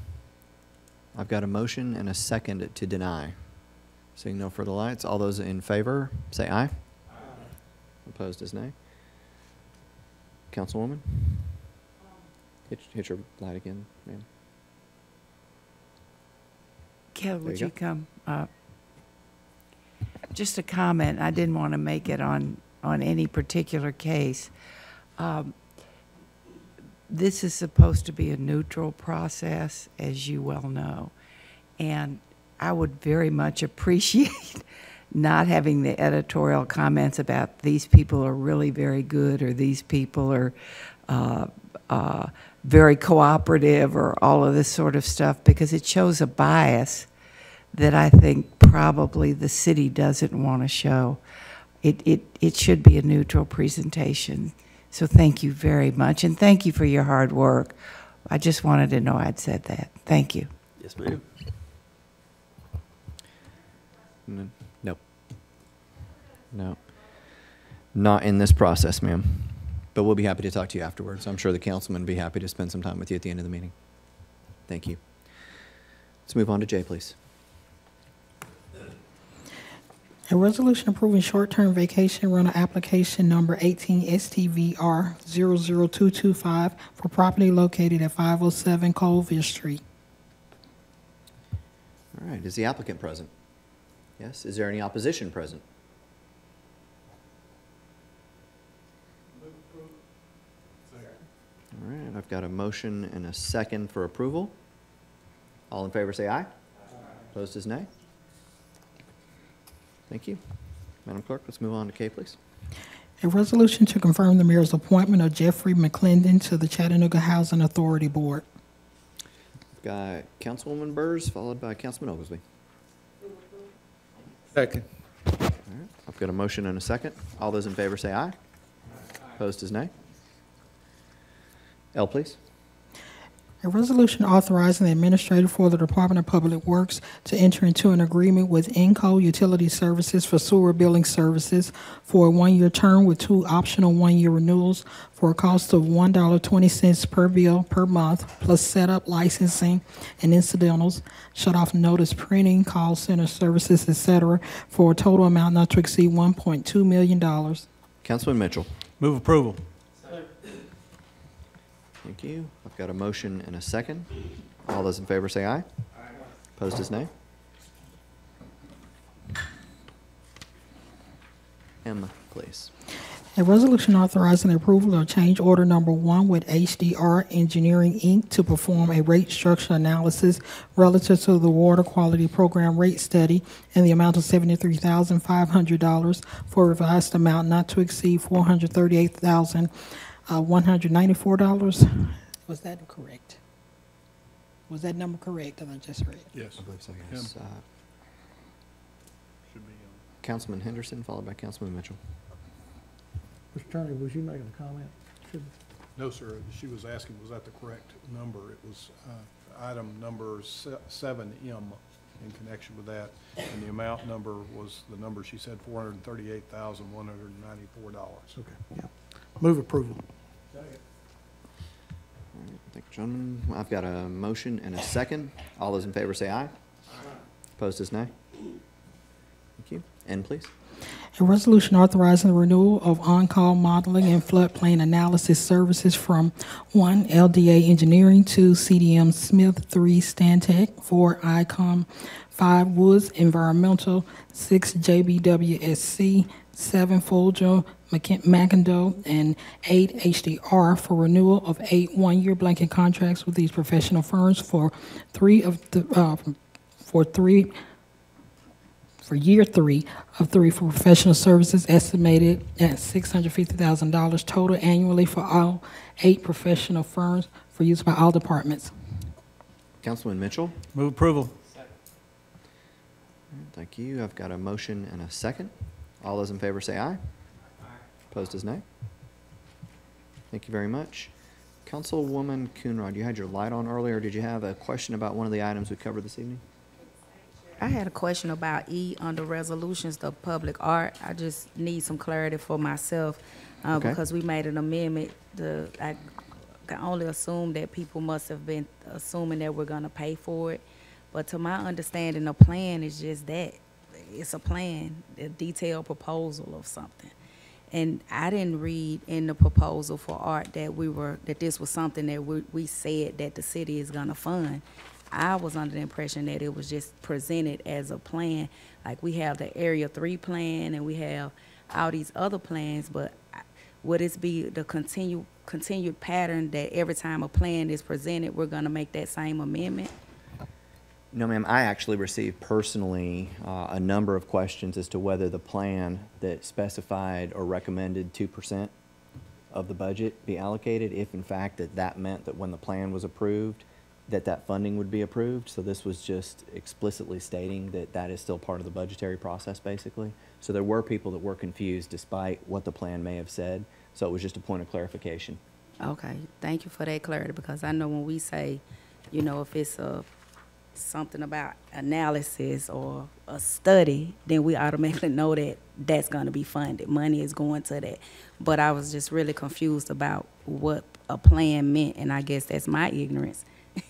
I've got a motion and a second to deny. Seeing no further lights, all those in favor, say aye. Aye. Opposed is nay. Councilwoman? Hit your light again, ma'am. Kel, would you you come up? Just a comment. I didn't want to make it on any particular case. This is supposed to be a neutral process, as you well know. And I would very much appreciate not having the editorial comments about these people are really very good or these people are very cooperative or all of this sort of stuff, because it shows a bias that I think probably the city doesn't want to show. It should be a neutral presentation. So thank you very much, and thank you for your hard work. I just wanted to know I'd said that. Thank you. Yes, ma'am. No. No. Not in this process, ma'am. But we'll be happy to talk to you afterwards. I'm sure the councilman will be happy to spend some time with you at the end of the meeting. Thank you. Let's move on to Jay, please. A resolution approving short-term vacation rental application number 18 STVR 00225 for property located at 507 Colville Street. All right, is the applicant present? Yes, is there any opposition present? All right, I've got a motion and a second for approval. All in favor say aye. Aye. Opposed is nay. Thank you. Madam Clerk, let's move on to K, please. A resolution to confirm the mayor's appointment of Jeffrey McClendon to the Chattanooga Housing Authority Board. We've got Councilwoman Burrs, followed by Councilman Oglesby. Second. All right, I've got a motion and a second. All those in favor say aye. Aye. Opposed is nay. L, please. A resolution authorizing the administrator for the Department of Public Works to enter into an agreement with Enco Utility Services for sewer billing services for a 1-year term with 2 optional 1-year renewals for a cost of $1.20 per bill per month, plus setup, licensing, and incidentals, shut-off notice printing, call center services, etc., for a total amount not to exceed $1.2 million. Councilman Mitchell. Move approval. Thank you. I've got a motion and a second. All those in favor say aye. Aye. Opposed is nay. M, please. A resolution authorizing the approval of change order number 1 with HDR Engineering, Inc. to perform a rate structure analysis relative to the Water Quality Program rate study in the amount of $73,500 for a revised amount not to exceed $438,194. Was that correct? Was that number correct that I just read? Yes. I believe so, Yeah. yes. Should be, Councilman Henderson, followed by Councilman Mitchell. Mr. Attorney, was you making a comment? No, sir. She was asking, was that the correct number? It was item number 7M in connection with that. And the amount number was the number she said, $438,194. Okay, yeah. Move approval. All right, thank you, gentlemen. I've got a motion and a second. All those in favor say aye. Opposed is nay. Thank you. N, please. A resolution authorizing the renewal of on-call modeling and floodplain analysis services from 1 LDA Engineering, 2 CDM Smith, 3 Stantec, 4 ICOM, 5 Woods Environmental, 6 JBWSC, 7 Folger McIndoe, and 8 HDR for renewal of 8 one-year blanket contracts with these professional firms for year 3 of 3 for professional services estimated at $650,000 total annually for all 8 professional firms for use by all departments. Councilman Mitchell. Move approval. Thank you. I've got a motion and a second. All those in favor say aye. Opposed is nay. Thank you very much. Councilwoman Coonrod, you had your light on earlier. Did you have a question about one of the items we covered this evening? I had a question about E under resolutions, the public art. I just need some clarity for myself Okay. because we made an amendment. I can only assume that people must have been assuming that we're going to pay for it. But to my understanding, the plan is just that. It's a plan, a detailed proposal of something. And I didn't read in the proposal for art that this was something that we said that the city is going to fund. I was under the impression that it was just presented as a plan. Like we have the Area 3 plan and we have all these other plans, but would it be the continued pattern that every time a plan is presented, we're going to make that same amendment? No, ma'am. I actually received personally a number of questions as to whether the plan that specified or recommended 2% of the budget be allocated, if in fact that meant that when the plan was approved, that funding would be approved. So this was just explicitly stating that is still part of the budgetary process, basically. So there were people that were confused despite what the plan may have said. So it was just a point of clarification. Okay, thank you for that clarity, because I know when we say, you know, if it's something about analysis or a study, then we automatically know that that's going to be funded. Money is going to that. But I was just really confused about what a plan meant, and I guess that's my ignorance.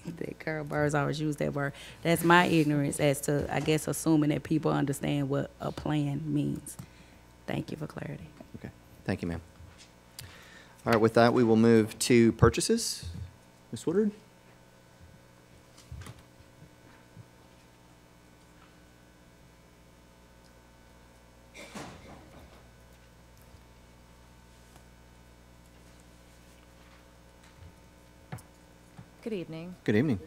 That Carol Burrs always use that word. That's my ignorance as to, I guess, assuming that people understand what a plan means. Thank you for clarity. Okay. Thank you, ma'am. All right, with that, we will move to purchases. Ms. Woodard? Good evening. Good evening.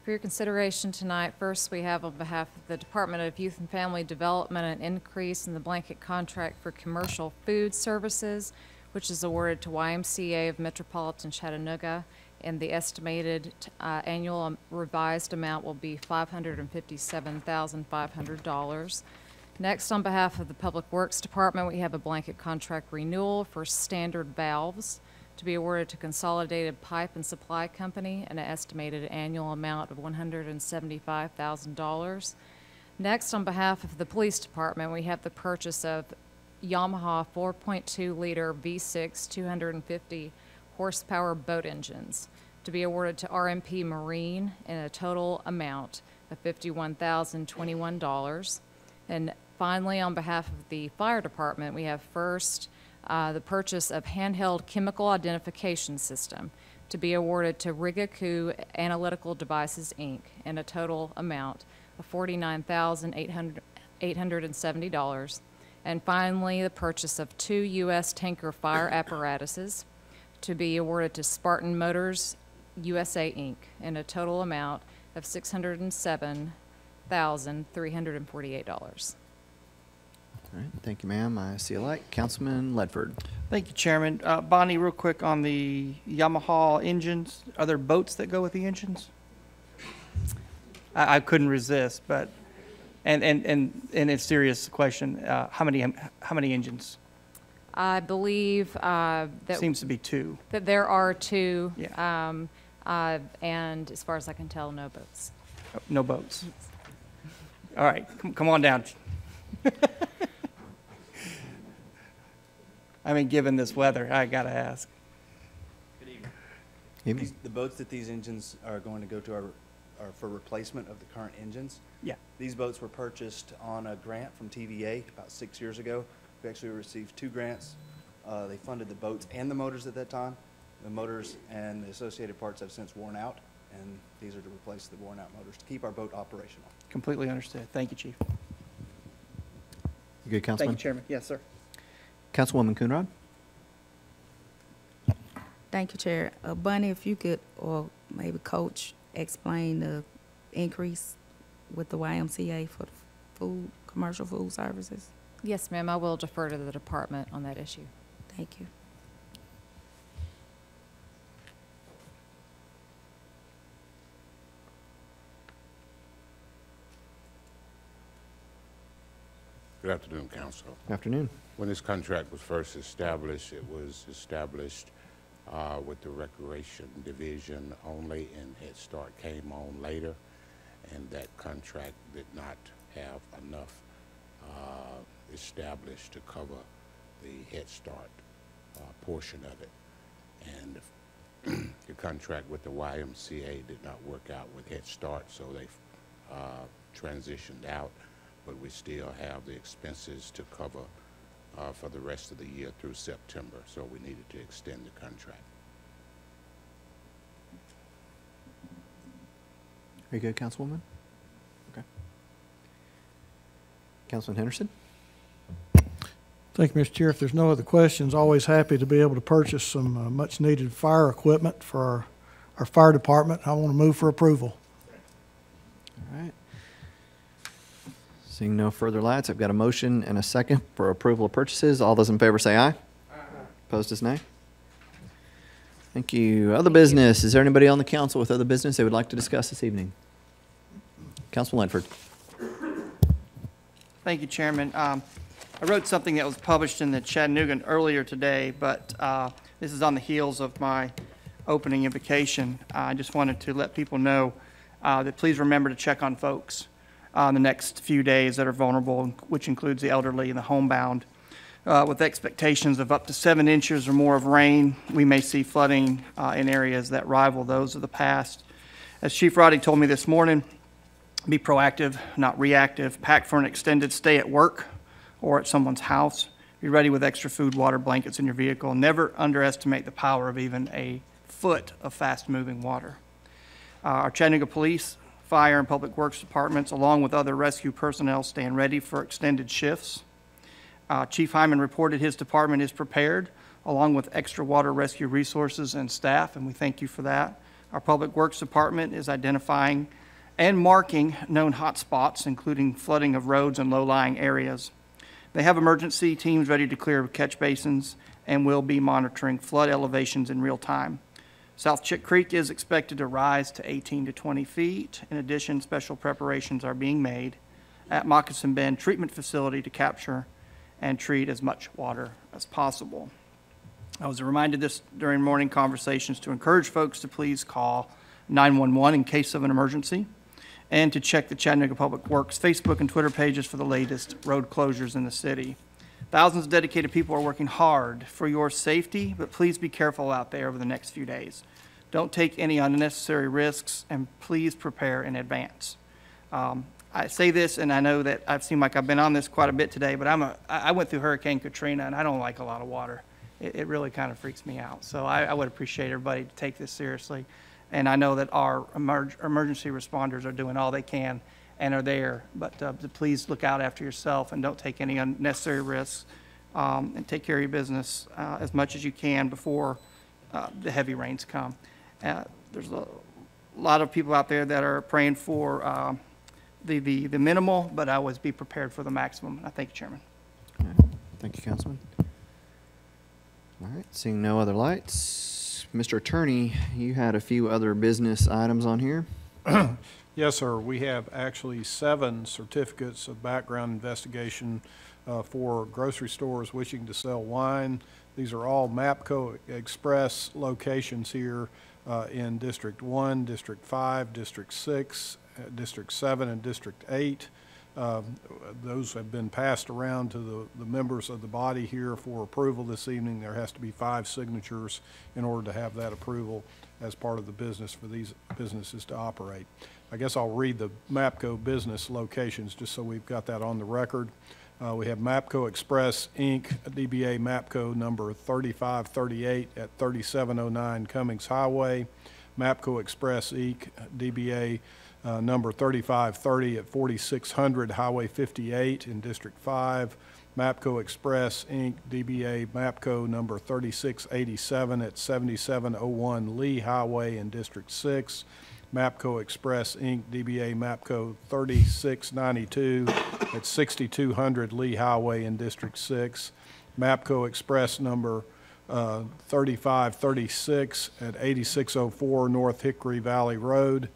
For your consideration tonight, first we have on behalf of the Department of Youth and Family Development an increase in the blanket contract for commercial food services, which is awarded to YMCA of Metropolitan Chattanooga, and the estimated annual revised amount will be $557,500. Next, on behalf of the Public Works Department, we have a blanket contract renewal for standard valves to be awarded to Consolidated Pipe and Supply Company, an estimated annual amount of $175,000. Next, on behalf of the Police Department, we have the purchase of Yamaha 4.2-liter V6 250 horsepower boat engines to be awarded to RMP Marine in a total amount of $51,021. And finally, on behalf of the Fire Department, we have first the purchase of handheld chemical identification system to be awarded to Rigaku Analytical Devices, Inc. in a total amount of $49,870. And finally, the purchase of 2 U.S. tanker fire apparatuses to be awarded to Spartan Motors USA, Inc. in a total amount of $607,348. All right, thank you, ma'am. I see a light. Councilman Ledford. Thank you, Chairman. Bonnie, real quick on the Yamaha engines, are there boats that go with the engines? I couldn't resist, but, and it's a serious question, how many engines? I believe that Seems to be 2. that there are 2, Yeah. and as far as I can tell, no boats. No boats. All right, come on down. I mean, given this weather, I gotta ask. Good evening. Evening. The boats that these engines are going to go to are for replacement of the current engines. Yeah. These boats were purchased on a grant from TVA about 6 years ago. We actually received 2 grants. They funded the boats and the motors at that time. The motors and the associated parts have since worn out, and these are to replace the worn out motors to keep our boat operational. Completely understood. Thank you, Chief. You good, Councilman? Thank you, Chairman. Yes, sir. Councilwoman Coonrod? Thank you, Chair. Bunny, if you could, or maybe Coach, explain the increase with the YMCA for the commercial food services. Yes, ma'am, I will defer to the department on that issue. Thank you. Good afternoon, Council. Afternoon. When this contract was first established, it was established with the Recreation Division only, and Head Start came on later, and that contract did not have enough established to cover the Head Start portion of it. And the contract with the YMCA did not work out with Head Start, so they transitioned out, but we still have the expenses to cover for the rest of the year through September, so we needed to extend the contract. Are you good, Councilwoman? Okay. Councilman Henderson? Thank you, Mr. Chair. If there's no other questions, always happy to be able to purchase some much-needed fire equipment for our fire department. I want to move for approval. All right. Seeing no further lights, I've got a motion and a second for approval of purchases. All those in favor say aye. Opposed is nay. Thank you. Other business. Is there anybody on the council with other business they would like to discuss this evening? Councilman Ledford. Thank you, Chairman. I wrote something that was published in the Chattanoogan earlier today, but this is on the heels of my opening invocation. I just wanted to let people know that please remember to check on folks in the next few days that are vulnerable, which includes the elderly and the homebound. With expectations of up to 7 inches or more of rain, we may see flooding in areas that rival those of the past. As Chief Roddy told me this morning, be proactive, not reactive. Pack for an extended stay at work or at someone's house. Be ready with extra food, water, blankets in your vehicle. Never underestimate the power of even a foot of fast-moving water. Our Chattanooga Police, Fire, and Public Works departments, along with other rescue personnel, stand ready for extended shifts. Chief Hyman reported his department is prepared, along with extra water rescue resources and staff, and we thank you for that. Our Public Works Department is identifying and marking known hot spots, including flooding of roads and low-lying areas. They have emergency teams ready to clear catch basins and will be monitoring flood elevations in real time. South Chick Creek is expected to rise to 18 to 20 feet. In addition, special preparations are being made at Moccasin Bend Treatment Facility to capture and treat as much water as possible. I was reminded this during morning conversations to encourage folks to please call 911 in case of an emergency, and to check the Chattanooga Public Works Facebook and Twitter pages for the latest road closures in the city. Thousands of dedicated people are working hard for your safety, but please be careful out there over the next few days. Don't take any unnecessary risks, and please prepare in advance. I say this, and I know that I've seemed like I've been on this quite a bit today, but I went through Hurricane Katrina, and I don't like a lot of water. It really kind of freaks me out. So I would appreciate everybody to take this seriously. And I know that our emergency responders are doing all they can, and are there. But please look out after yourself and don't take any unnecessary risks, and take care of your business as much as you can before the heavy rains come. There's a lot of people out there that are praying for the minimal, but always be prepared for the maximum. I thank you, Chairman. All right. Thank you, Councilman. All right, seeing no other lights, Mr. Attorney, you had a few other business items on here. Yes, sir. We have actually 7 certificates of background investigation for grocery stores wishing to sell wine. These are all MAPCO Express locations here in District 1, District 5, District 6, District 7, and District 8. Those have been passed around to the members of the body here for approval this evening. There has to be 5 signatures in order to have that approval as part of the business for these businesses to operate. I guess I'll read the MAPCO business locations just so we've got that on the record. We have MAPCO Express, Inc., DBA MAPCO number 3538 at 3709 Cummings Highway. MAPCO Express, Inc., DBA number 3530 at 4600 Highway 58 in District 5. MAPCO Express, Inc., DBA MAPCO number 3687 at 7701 Lee Highway in District 6. MAPCO Express, Inc., DBA MAPCO 3692 at 6200 Lee Highway in District 6. MAPCO Express number 3536 at 8604 North Hickory Valley Road.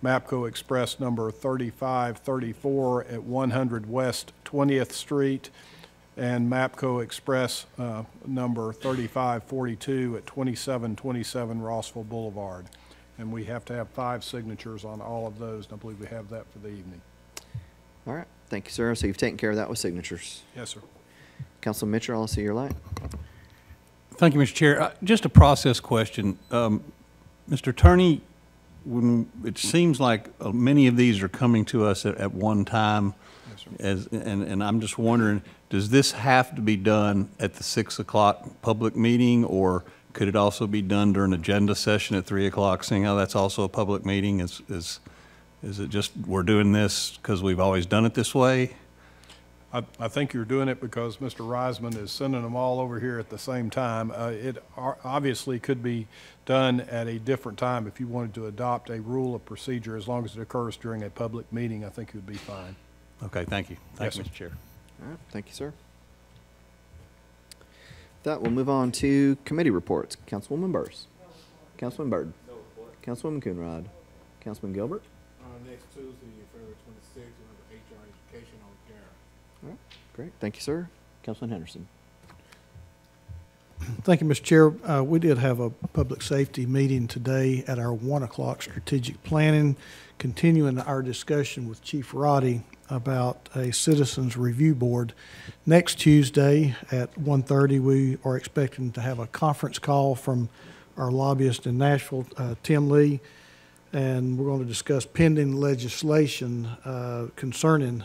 MAPCO Express number 3534 at 100 West 20th Street, and MAPCO Express number 3542 at 2727 Rossville Boulevard. And we have to have 5 signatures on all of those, and I believe we have that for the evening. All right, thank you, sir. So you've taken care of that with signatures. Yes, sir. Councilman Mitchell, I'll see your light. Thank you, Mr. Chair. Just a process question. Mr. Attorney, when it seems like many of these are coming to us at one time, Yes, sir. and I'm just wondering, does this have to be done at the 6 o'clock public meeting, or could it also be done during agenda session at 3 o'clock, seeing how that's also a public meeting? Is it just we're doing this because we've always done it this way? I think you're doing it because Mr. Reisman is sending them all over here at the same time. It obviously could be done at a different time if you wanted to adopt a rule of procedure. As long as it occurs during a public meeting, I think it would be fine. Okay, thank you. Thank you, Yes, Mr. Chair. All right, thank you, sir. With that, we'll move on to committee reports. Councilwoman Burrs. Councilman Byrd. Councilwoman Coonrod. Councilman Gilbert. Next Tuesday, February 26th, we'll have an HR education on care. All right, great. Thank you, sir. Councilman Henderson. Thank you, Mr. Chair. We did have a public safety meeting today at our 1 o'clock strategic planning, continuing our discussion with Chief Roddy about a citizens review board. Next Tuesday at 1:30, we are expecting to have a conference call from our lobbyist in Nashville, Tim Lee, and we're going to discuss pending legislation concerning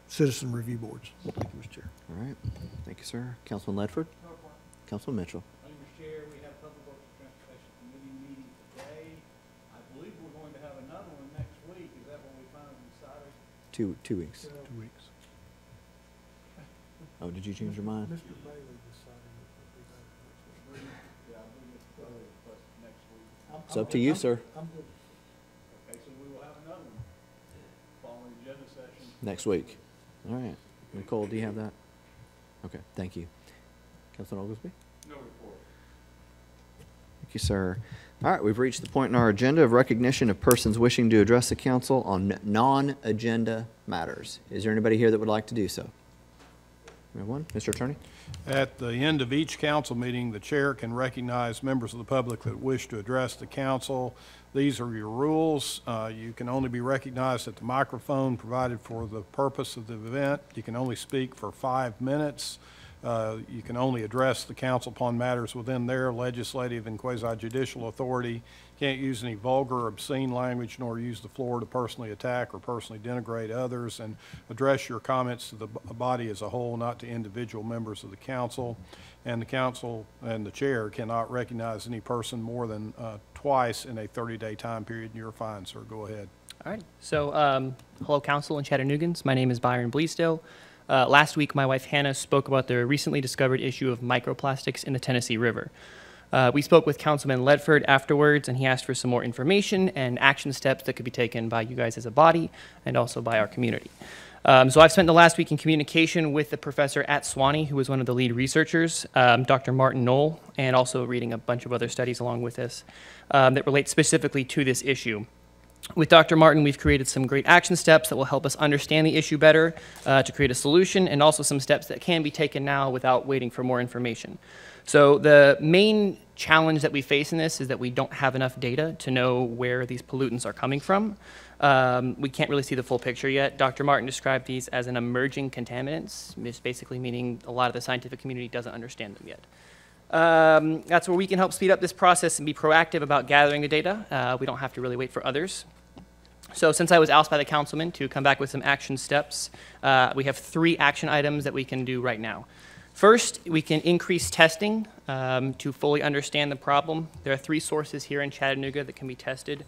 citizen review boards. Thank you, Mr. Chair. All right, thank you, sir. Councilman Ledford. Councilman Mitchell. Thank you, Mr. Chair. We have Public Works and Transportation Committee meeting today. I believe we're going to have another one next week. Is that what we finally decided? 2 weeks. 2 weeks. Oh, did you change your mind? Mr. Bailey decided that we have Yeah, I believe Mr. Bailey requested next week. It's up to you, sir. I'm good. Okay, so we will have another one following agenda session. Next week. All right. Nicole, do you have that? Okay, thank you. Councilman Oglesby? No report. Thank you, sir. All right, we've reached the point in our agenda of recognition of persons wishing to address the council on non-agenda matters. Is there anybody here that would like to do so? We have one. Mr. Attorney? At the end of each council meeting, the chair can recognize members of the public that wish to address the council. These are your rules. You can only be recognized at the microphone provided for the purpose of the event. You can only speak for 5 minutes. You can only address the council upon matters within their legislative and quasi-judicial authority. Can't use any vulgar or obscene language, nor use the floor to personally attack or personally denigrate others, and address your comments to the body as a whole, not to individual members of the council. And the council and the chair cannot recognize any person more than twice in a 30-day time period. And you're fine, sir. Go ahead. All right. So, hello, Council and Chattanoogan's. My name is Byron Bleasdale. Last week, my wife Hannah spoke about the recently discovered issue of microplastics in the Tennessee River. We spoke with Councilman Ledford afterwards, and he asked for some more information and action steps that could be taken by you guys as a body and also by our community. So I've spent the last week in communication with the professor at Swanee, who was one of the lead researchers, Dr. Martin Knoll, and also reading a bunch of other studies along with this that relate specifically to this issue. With Dr. Martin, we've created some great action steps that will help us understand the issue better, to create a solution, and also some steps that can be taken now without waiting for more information. So the main challenge that we face in this is that we don't have enough data to know where these pollutants are coming from. We can't really see the full picture yet. Dr. Martin described these as an emerging contaminants, basically meaning a lot of the scientific community doesn't understand them yet. That's where we can help speed up this process and be proactive about gathering the data. We don't have to really wait for others. So since I was asked by the councilman to come back with some action steps, we have 3 action items that we can do right now. First, we can increase testing to fully understand the problem. There are 3 sources here in Chattanooga that can be tested.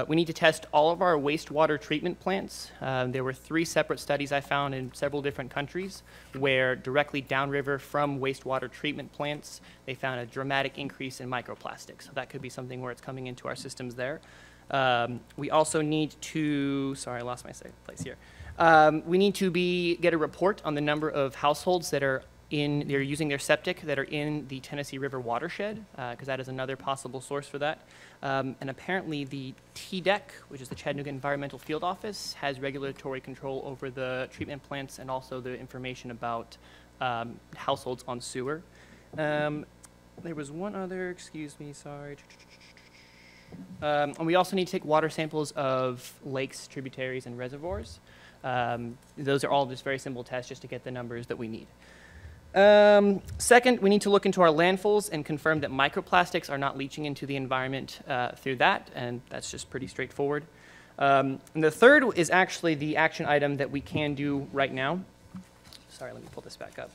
We need to test all of our wastewater treatment plants. There were 3 separate studies I found in several different countries where directly downriver from wastewater treatment plants, they found a dramatic increase in microplastics. So that could be something where it's coming into our systems there. We also need to, sorry, I lost my place here. We need to get a report on the number of households that are they're using their septic that are in the Tennessee River watershed, because that is another possible source for that. And apparently the TDEC, which is the Chattanooga Environmental Field Office, has regulatory control over the treatment plants and also the information about households on sewer. There was one other, excuse me, sorry. And we also need to take water samples of lakes, tributaries, and reservoirs. Those are all just very simple tests just to get the numbers that we need. Second, we need to look into our landfills and confirm that microplastics are not leaching into the environment through that, and that's just pretty straightforward. And the third is actually the action item that we can do right now. Sorry, let me pull this back up.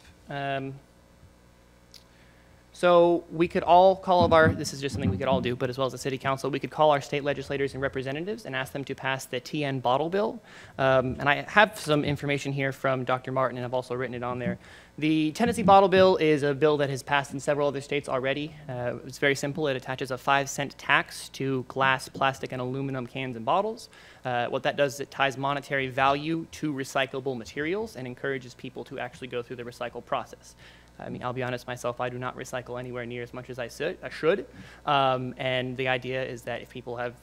So we could all call this is just something we could all do, but as well as the city council, we could call our state legislators and representatives and ask them to pass the TN bottle bill. And I have some information here from Dr. Martin, and I've also written it on there. The Tennessee bottle bill is a bill that has passed in several other states already. It's very simple. It attaches a 5-cent tax to glass, plastic, and aluminum cans and bottles. What that does is it ties monetary value to recyclable materials and encourages people to actually go through the recycle process. I mean, I'll be honest myself, I do not recycle anywhere near as much as I should. And the idea is that if people have,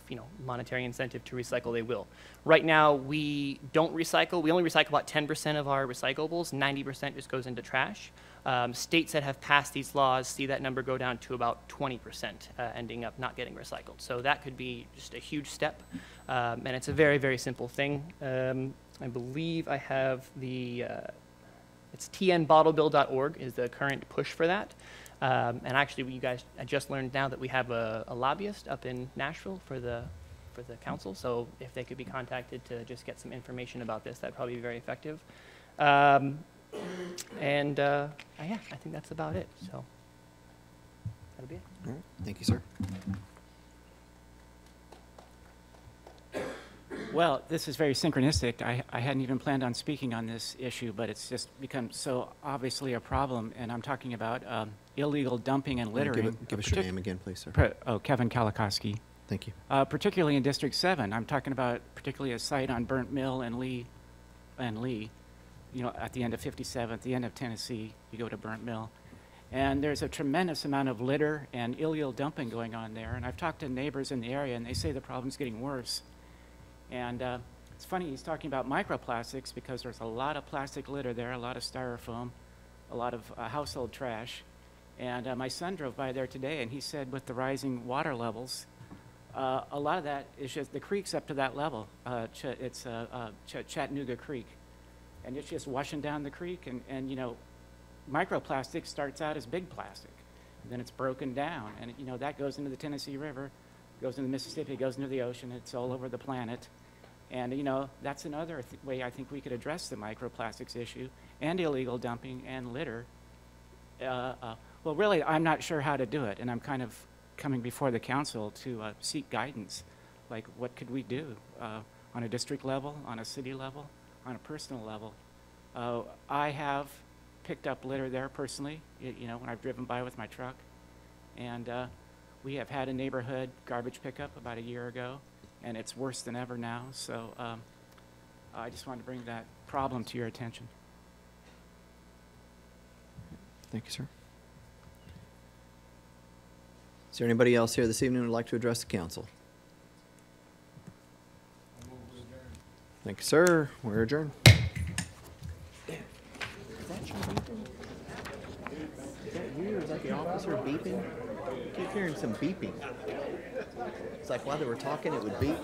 monetary incentive to recycle, they will. Right now, we don't recycle. We only recycle about 10% of our recyclables. 90% just goes into trash. States that have passed these laws see that number go down to about 20%, ending up not getting recycled. So that could be just a huge step. And it's a very, very simple thing. I believe I have it's tnbottlebill.org is the current push for that. And actually, I just learned now that we have a lobbyist up in Nashville for the council. So if they could be contacted to just get some information about this, that'd probably be very effective. Yeah, I think that's about it. So that'll be it. All right. Thank you, sir. Well, this is very synchronistic. I hadn't even planned on speaking on this issue, but it's just become so obviously a problem, and I'm talking about illegal dumping and littering. Give us your name again, please, sir. Kevin Kalikoski. Thank you. Particularly in District 7. I'm talking about particularly a site on Burnt Mill and Lee, at the end of 57th, the end of Tennessee, you go to Burnt Mill. And there's a tremendous amount of litter and illegal dumping going on there, and I've talked to neighbors in the area, and they say the problem's getting worse. And it's funny, he's talking about microplastics because there's a lot of plastic litter there, a lot of styrofoam, a lot of household trash. And my son drove by there today, and he said with the rising water levels, a lot of that is just the creek's up to that level. It's Chattanooga Creek. And it's just washing down the creek. And microplastic starts out as big plastic. And then it's broken down. And, that goes into the Tennessee River, goes into the Mississippi, goes into the ocean. It's all over the planet. And, that's another way I think we could address the microplastics issue and illegal dumping and litter. Well, really, I'm not sure how to do it. And I'm kind of coming before the council to seek guidance. Like, what could we do on a district level, on a city level, on a personal level. I have picked up litter there personally, when I've driven by with my truck. And we have had a neighborhood garbage pickup about a year ago, and it's worse than ever now. So I just wanted to bring that problem to your attention. Thank you, sir. Is there anybody else here this evening who would like to address the council? Thank you, sir. We're adjourned. Is that you or is that the officer beeping? I keep hearing some beeping. It's like while they were talking, it would beep.